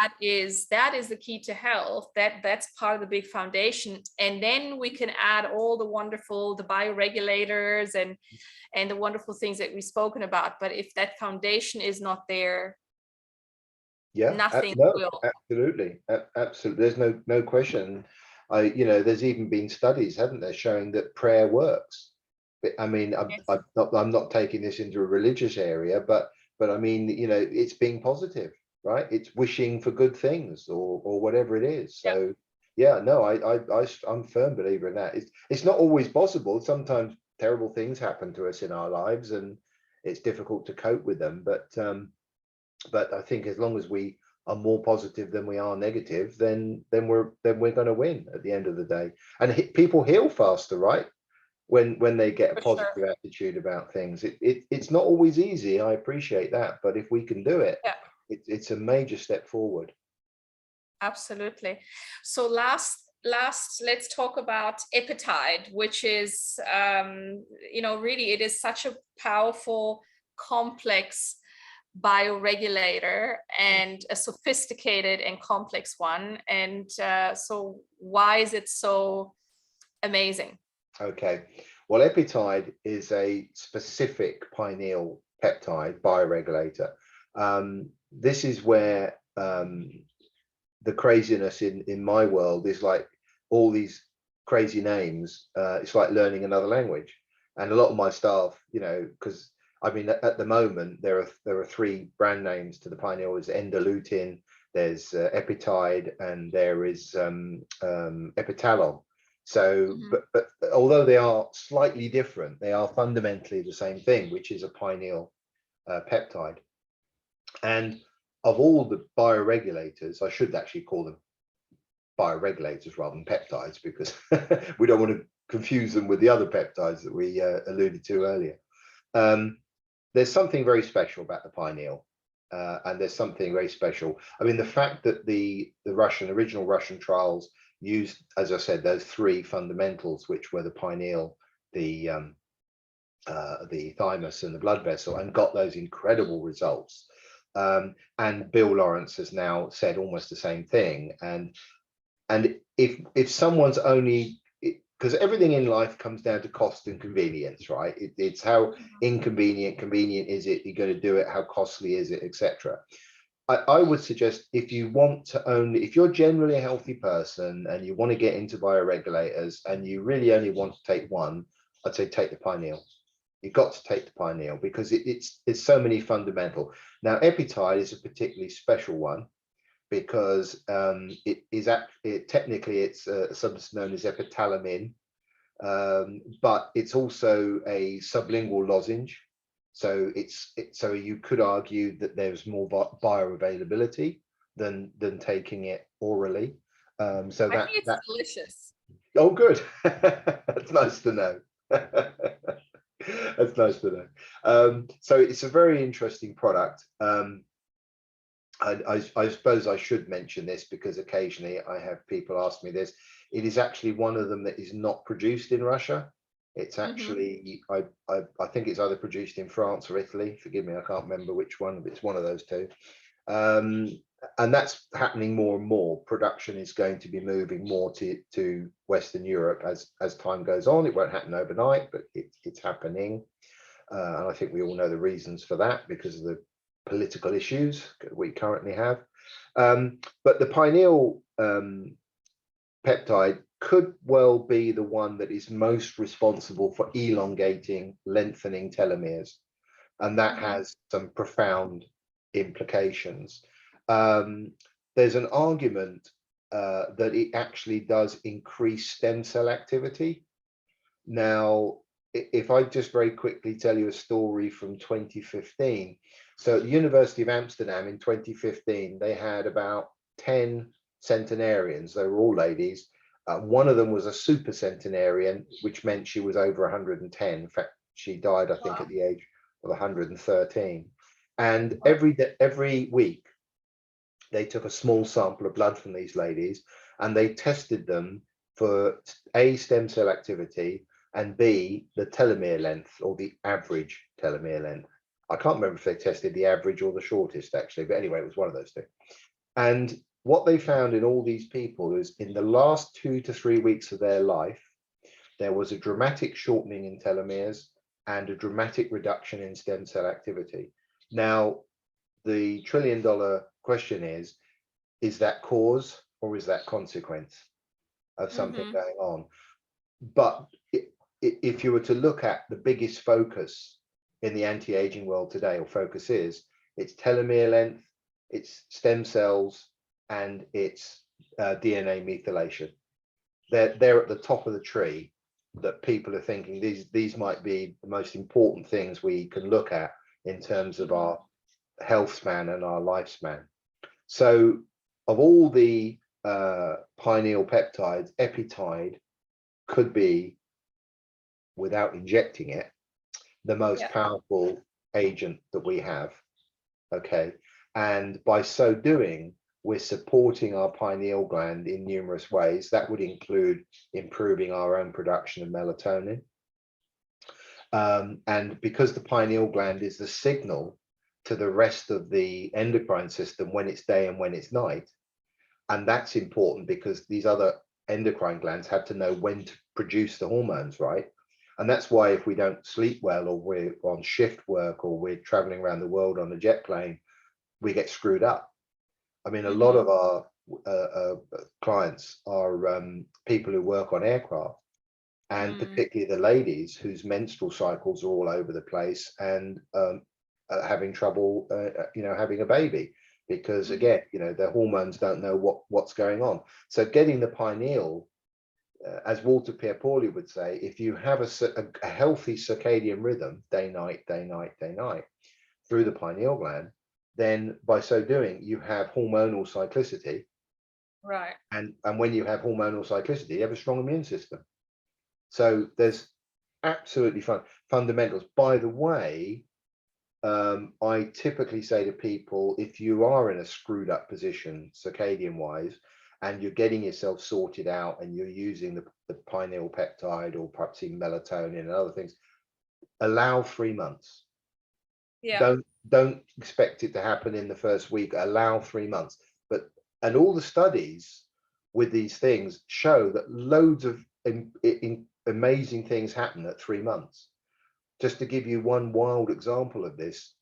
that is the key to health. That's part of the big foundation. And then we can add all the wonderful, the bioregulators and the wonderful things that we've spoken about. But if that foundation is not there, yeah, nothing no, will. absolutely, absolutely. There's no question. You know, there's even been studies, haven't there, showing that prayer works. I mean, I'm not taking this into a religious area, but I mean, you know, it's being positive, right? It's wishing for good things or whatever it is. So yeah, no, I'm a firm believer in that. It's not always possible. Sometimes terrible things happen to us in our lives, and it's difficult to cope with them. But I think as long as we are more positive than we are negative, then we're going to win at the end of the day. And people heal faster, right? When they get a positive attitude about things. It's not always easy. I appreciate that, but if we can do it, it's a major step forward. Absolutely. So last let's talk about Peptide, which is you know, really it is such a powerful, complex bioregulator and a sophisticated and complex one. And so why is it so amazing? Okay, well, Peptide is a specific pineal peptide bioregulator. This is where the craziness in my world is, like all these crazy names. It's like learning another language. And a lot of my staff, you know, because I mean, at the moment there are 3 brand names to the pineal. There's endolutin, there's Peptide, and there is epitalon. So, but although they are slightly different, they are fundamentally the same thing, which is a pineal peptide. And of all the bioregulators, I should actually call them bioregulators rather than peptides, because we don't want to confuse them with the other peptides that we alluded to earlier. There's something very special about the pineal, and there's something very special. I mean, the fact that the original Russian trials used, as I said, those 3 fundamentals, which were the pineal, the thymus, and the blood vessel, and got those incredible results. And Bill Lawrence has now said almost the same thing. And if someone's only, because everything in life comes down to cost and convenience, right? It's how convenient is it, you're going to do it, how costly is it, etc. I would suggest if you want to only, if you're generally a healthy person and you want to get into bioregulators and you really only want to take one, I'd say take the pineal. You've got to take the pineal because it's so many fundamental. Now, Epitide is a particularly special one because technically it's a substance known as epitalamin, but it's also a sublingual lozenge. So so you could argue that there's more bioavailability than taking it orally. So I think it's that delicious. oh, good. That's nice to know. That's nice to know. So it's a very interesting product. I suppose I should mention this because occasionally I have people ask me this. It is actually one of them that is not produced in Russia. It's actually, I think it's either produced in France or Italy. Forgive me, I can't remember which one, but it's one of those two. And that's happening more and more. Production is going to be moving more to Western Europe as time goes on. It won't happen overnight, but it's happening. And I think we all know the reasons for that because of the political issues we currently have. But the pineal peptide could well be the one that is most responsible for elongating, lengthening telomeres. And that has some profound implications. There's an argument that it actually does increase stem cell activity. Now, if I just very quickly tell you a story from 2015. So at the University of Amsterdam in 2015, they had about 10 centenarians. They were all ladies. One of them was a super centenarian, which meant she was over 110. In fact, she died, I think, at the age of 113. And every week, they took a small sample of blood from these ladies and they tested them for A, stem cell activity, and B, the telomere length or the average telomere length. I can't remember if they tested the average or the shortest actually, but anyway, it was one of those two. And what they found in all these people is in the last 2 to 3 weeks of their life, there was a dramatic shortening in telomeres and a dramatic reduction in stem cell activity. Now, the $1 trillion question is that cause or is that consequence of something going on? But if you were to look at the biggest focus in the anti-aging world today, or focus is, it's telomere length, it's stem cells, and it's DNA methylation. They're at the top of the tree that people are thinking these might be the most important things we can look at in terms of our health span and our lifespan. So of all the pineal peptides, Epitide could be, without injecting it, the most powerful agent that we have. Okay. And by so doing, we're supporting our pineal gland in numerous ways. That would include improving our own production of melatonin. And because the pineal gland is the signal to the rest of the endocrine system when it's day and when it's night, and that's important because these other endocrine glands have to know when to produce the hormones, right? And that's why if we don't sleep well, or we're on shift work, or we're traveling around the world on a jet plane, we get screwed up. I mean, a lot of our clients are people who work on aircraft, and particularly the ladies whose menstrual cycles are all over the place and having trouble, having a baby, because again, their hormones don't know what's going on. So getting the pineal, as Walter Pierpoli would say, if you have a healthy circadian rhythm, day, night, day, night, day, night, through the pineal gland, then by so doing, you have hormonal cyclicity. Right. And when you have hormonal cyclicity, you have a strong immune system. So there's absolutely fundamentals. By the way, I typically say to people, if you are in a screwed up position, circadian wise, and you're getting yourself sorted out and you're using the pineal peptide or perhaps even melatonin and other things, allow 3 months. Yeah. Don't expect it to happen in the first week. Allow 3 months. And all the studies with these things show that loads of amazing things happen at 3 months. Just to give you one wild example of this,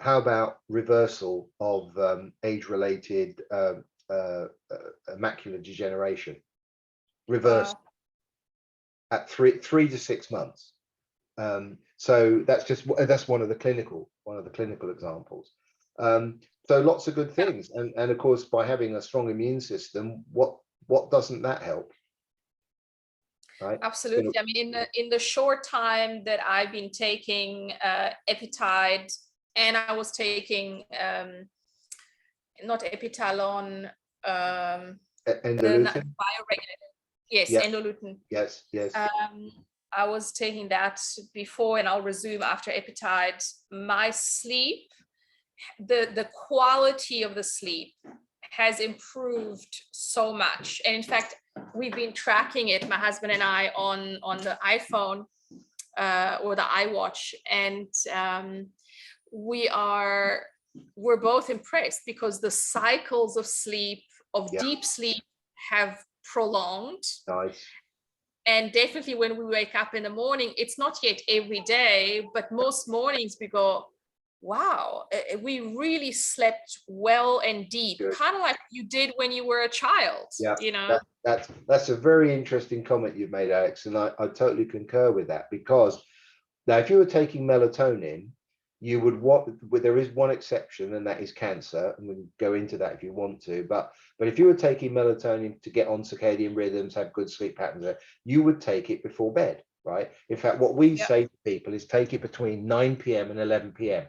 how about reversal of age-related macular degeneration? Reverse Wow. at 3 to 6 months. So that's one of the clinical examples. So lots of good Yeah, things, and of course, by having a strong immune system, what doesn't that help, right? absolutely. I mean, in the short time that I've been taking Epitide, and I was taking not Epitalon, the Endolytin, bioregulator. Yes, yeah, endolutin. yes, Um, I was taking that before, and I'll resume after Epitide. My sleep, the quality of the sleep has improved so much. And in fact, we've been tracking it, my husband and I, on the iPhone or the iWatch, and we are we're both impressed because the cycles of sleep, of yeah, deep sleep, have prolonged. nice, And definitely when we wake up in the morning, it's not yet every day, but most mornings we go, wow, we really slept well and deep, good. kind of like you did when you were a child, Yeah, you know? that's a very interesting comment you've made, Alex, and I totally concur with that, because now if you were taking melatonin, you would want, there is one exception, and that is cancer, and we can go into that if you want to, but if you were taking melatonin to get on circadian rhythms, have good sleep patterns, you would take it before bed, right? In fact, what we Yeah, say to people is take it between 9 p.m. and 11 p.m.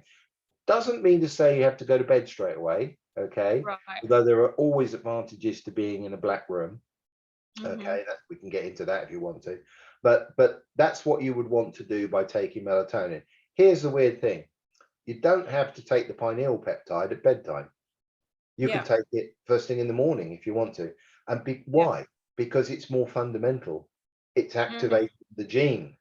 Doesn't mean to say you have to go to bed straight away, okay? right. Although there are always advantages to being in a black room, Mm-hmm. okay? That we can get into that if you want to, but that's what you would want to do by taking melatonin. Here's the weird thing: you don't have to take the pineal peptide at bedtime. You can Yeah, take it first thing in the morning if you want to. And yeah. why? Because it's more fundamental. It's Mm-hmm. activating the gene.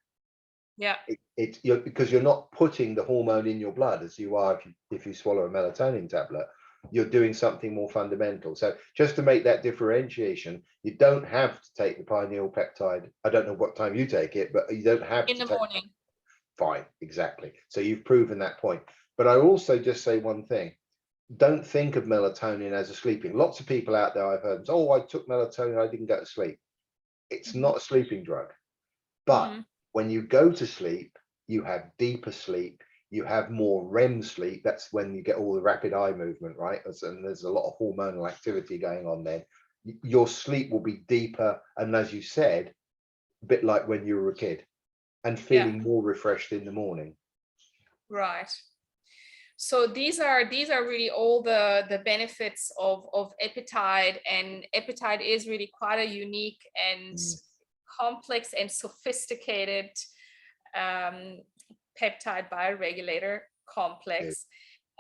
Yeah, Because you're not putting the hormone in your blood as you are if you swallow a melatonin tablet. You're doing something more fundamental. So just to make that differentiation, you don't have to take the pineal peptide. I don't know what time you take it, but you don't have in to the take. morning. Fine, exactly. So you've proven that point. But I also just say one thing: don't think of melatonin as a sleeping. Lots of people out there I've heard, oh, I took melatonin, I didn't go to sleep. It's Mm-hmm. not a sleeping drug. But Mm-hmm. when you go to sleep, you have deeper sleep, you have more REM sleep. That's when you get all the rapid eye movement, right? And there's a lot of hormonal activity going on then. Your sleep will be deeper. And as you said, a bit like when you were a kid, and Yeah, feeling more refreshed in the morning. right. So these are really all the benefits of Epitide, and Epitide is really quite a unique and Mm, complex and sophisticated um, peptide bioregulator good. complex.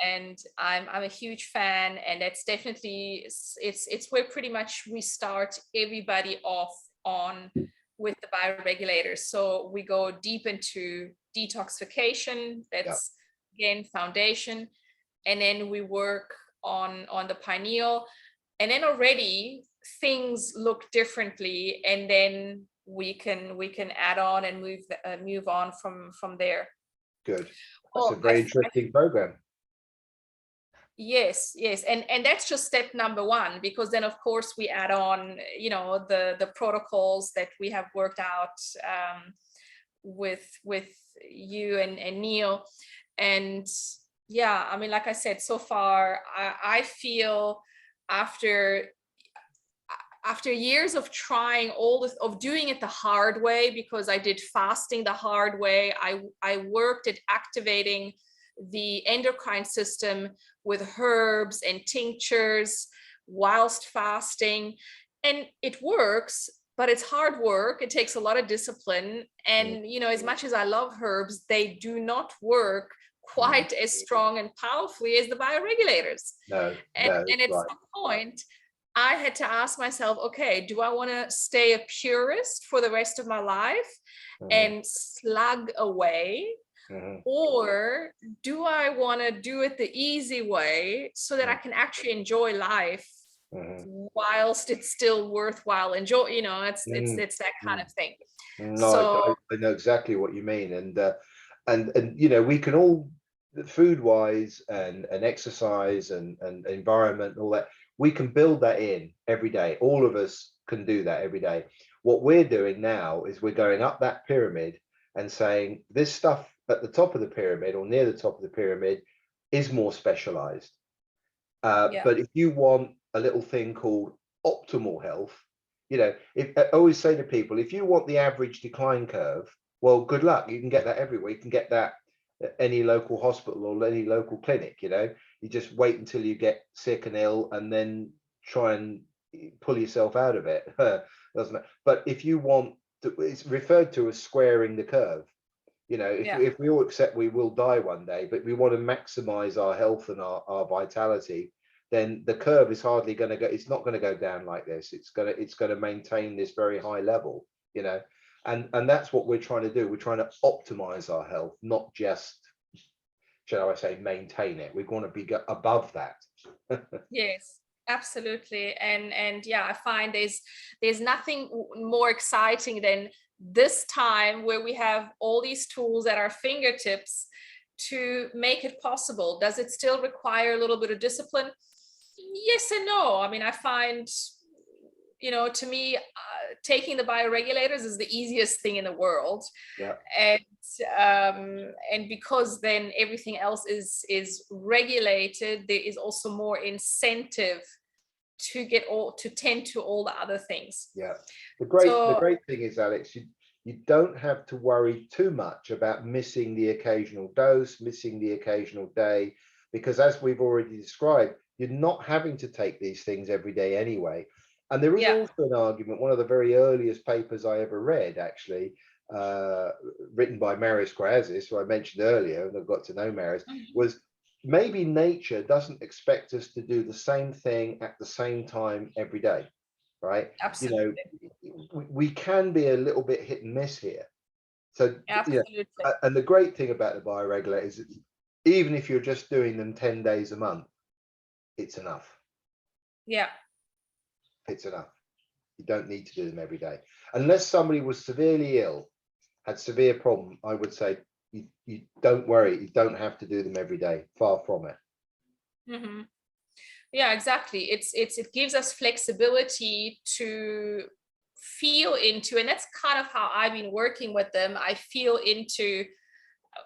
And I'm a huge fan, and that's definitely it's where pretty much we start everybody off on with the bioregulators. So we go deep into detoxification. Yeah, That's again foundation, and then we work on the pineal, and then already things look differently, and then we can add on and move on from there. good. That's a Oh, very interesting program. yes, and that's just step number one, because then of course we add on, the protocols that we have worked out with you and Neil. And yeah, I mean, like I said, so far I feel after years of trying all this, of doing it the hard way, because I did fasting the hard way. I worked at activating the endocrine system with herbs and tinctures whilst fasting, and it works, but it's hard work. It takes a lot of discipline, Mm, and as much as I love herbs, they do not work mm. quite as strong and powerfully as the bioregulators. No, and, no, and at right. some point I had to ask myself, okay, do I want to stay a purist for the rest of my life Mhm, and slug away? mhm, Or do I want to do it the easy way so that I mhm, can actually enjoy life mhm, whilst it's still worthwhile enjoy, mm, it's that kind mm. of thing. No, So I know exactly what you mean, and we can all food wise and exercise and environment and all that, we can build that in every day. All of us can do that every day. What we're doing now is we're going up that pyramid and saying this stuff at the top of the pyramid or near the top of the pyramid is more specialized. Yeah. But if you want a little thing called optimal health, you know, if I always say to people, if you want the average decline curve, well, good luck. You can get that everywhere. You can get that at any local hospital or any local clinic. You know, you just wait until you get sick and ill, and then try and pull yourself out of it. Doesn't matter. But if you want to, it's referred to as squaring the curve. You know, Yeah. if we all accept we will die one day, but we want to maximize our health and our vitality, then the curve is hardly going to go, it's not going to go down like this. It's going to maintain this very high level, you know, and that's what we're trying to do. We're trying to optimize our health, not just, shall I say, maintain it. We want to be above that. Yes, absolutely. And yeah, I find there's nothing more exciting than this time where we have all these tools at our fingertips to make it possible. Does it still require a little bit of discipline? Yes and no. I mean, I find, to me, taking the bioregulators is the easiest thing in the world. Yeah. And because then everything else is regulated, there is also more incentive to tend to all the other things. Yeah. The So great thing is, Alex, you don't have to worry too much about missing the occasional dose, missing the occasional day, because as we've already described, you're not having to take these things every day anyway. And there is yeah. also an argument, one of the very earliest papers I ever read, actually, written by Marius Grazis, who I mentioned earlier, and I've got to know Marius, was maybe nature doesn't expect us to do the same thing at the same time every day, right? Absolutely. We can be a little bit hit and miss here. So, Absolutely. and the great thing about the bioregulators is even if you're just doing them 10 days a month, it's enough. Yeah. It's enough. You don't need to do them every day. Unless somebody was severely ill, had severe problem, I would say you don't worry. You don't have to do them every day. Far from it. Mm-hmm. Yeah, exactly. It gives us flexibility to feel into, and that's kind of how I've been working with them. I feel into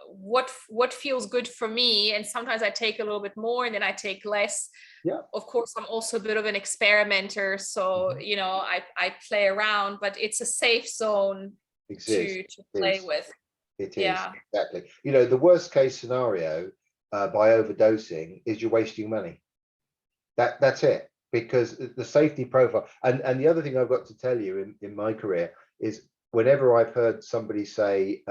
what feels good for me, and sometimes I take a little bit more and then I take less. Yeah. Of course, I'm also a bit of an experimenter, so I play around, but it's a safe zone to play with. It is, Yeah. exactly. The worst case scenario by overdosing is you're wasting money. That's it, because the safety profile, and the other thing I've got to tell you in my career is whenever I've heard somebody say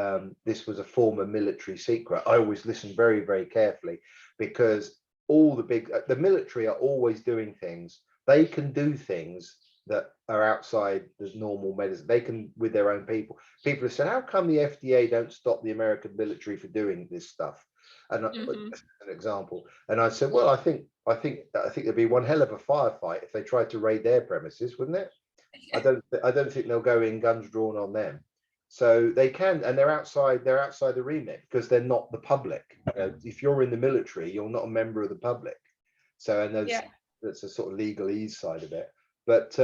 this was a former military secret, I always listen very, very carefully, because the military are always doing things. They can do things that are outside the normal medicine. They can with their own people. People have said, how come the FDA don't stop the American military for doing this stuff? And just an example. And I said, well, I think there'd be one hell of a firefight if they tried to raid their premises, wouldn't it? I don't think they'll go in guns drawn on them. So they can, and they're outside the remit because they're not the public. If you're in the military, you're not a member of the public. So and that's a sort of legalese side of it. But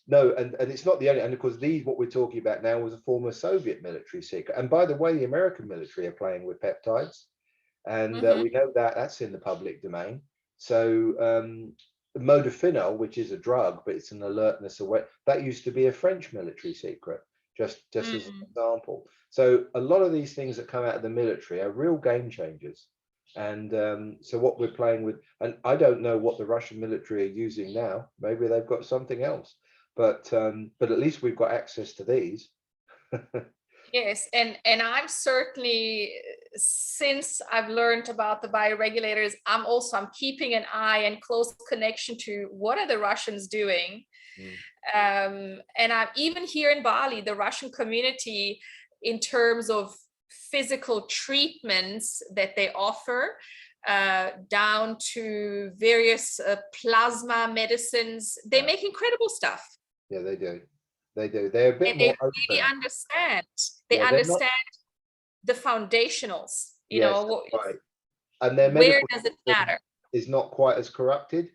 no, and it's not the only, and of course what we're talking about now was a former Soviet military secret. And by the way, the American military are playing with peptides, and we know that that's in the public domain. So modafinil, which is a drug, but it's an alertness away, that used to be a French military secret, just as an example. So a lot of these things that come out of the military are real game changers. And so what we're playing with, and I don't know what the Russian military are using now. Maybe they've got something else, but at least we've got access to these. Yes, and I'm certainly, since I've learned about the bioregulators, I'm keeping an eye and close connection to what are the Russians doing. And I'm even here in Bali, the Russian community, in terms of physical treatments that they offer, down to various plasma medicines, they make incredible stuff. Yeah, they do. They're a bit and more they really open. understand. They understand the foundationals. Yes, right. and their Where medical does it system matter? is not quite as corrupted,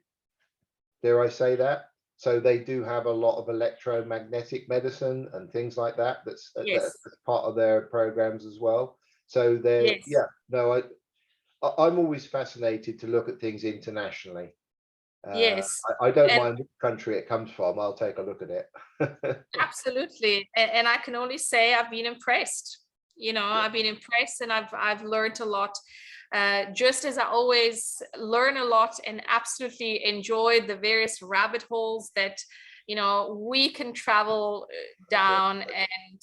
dare I say that. So they do have a lot of electromagnetic medicine and things like that. That's Yes, part of their programs as well. So they're, yes, yeah, no, I'm always fascinated to look at things internationally. yes. I don't And mind which country it comes from. I'll take a look at it. absolutely. And I can only say I've been impressed. You know, Yeah, I've been impressed and I've learned a lot. Just as I always learn a lot and absolutely enjoy the various rabbit holes that, you know, we can travel down. And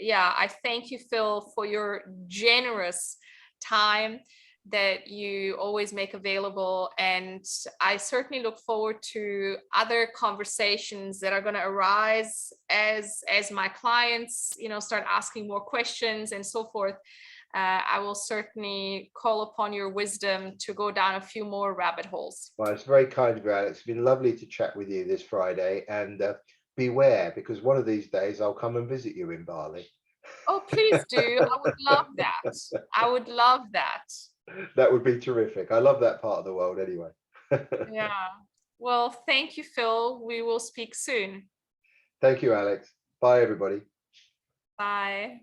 yeah, I thank you, Phil, for your generous time that you always make available. And I certainly look forward to other conversations that are going to arise as my clients, you know, start asking more questions and so forth. I will certainly call upon your wisdom to go down a few more rabbit holes. well, it's very kind of you, Alex. It's been lovely to chat with you this Friday, and beware, because one of these days I'll come and visit you in Bali. Oh, please do. I would love that. I would love that. That would be terrific. I love that part of the world anyway. Yeah. Well, thank you, Phil. We will speak soon. Thank you, Alex. Bye, everybody. Bye.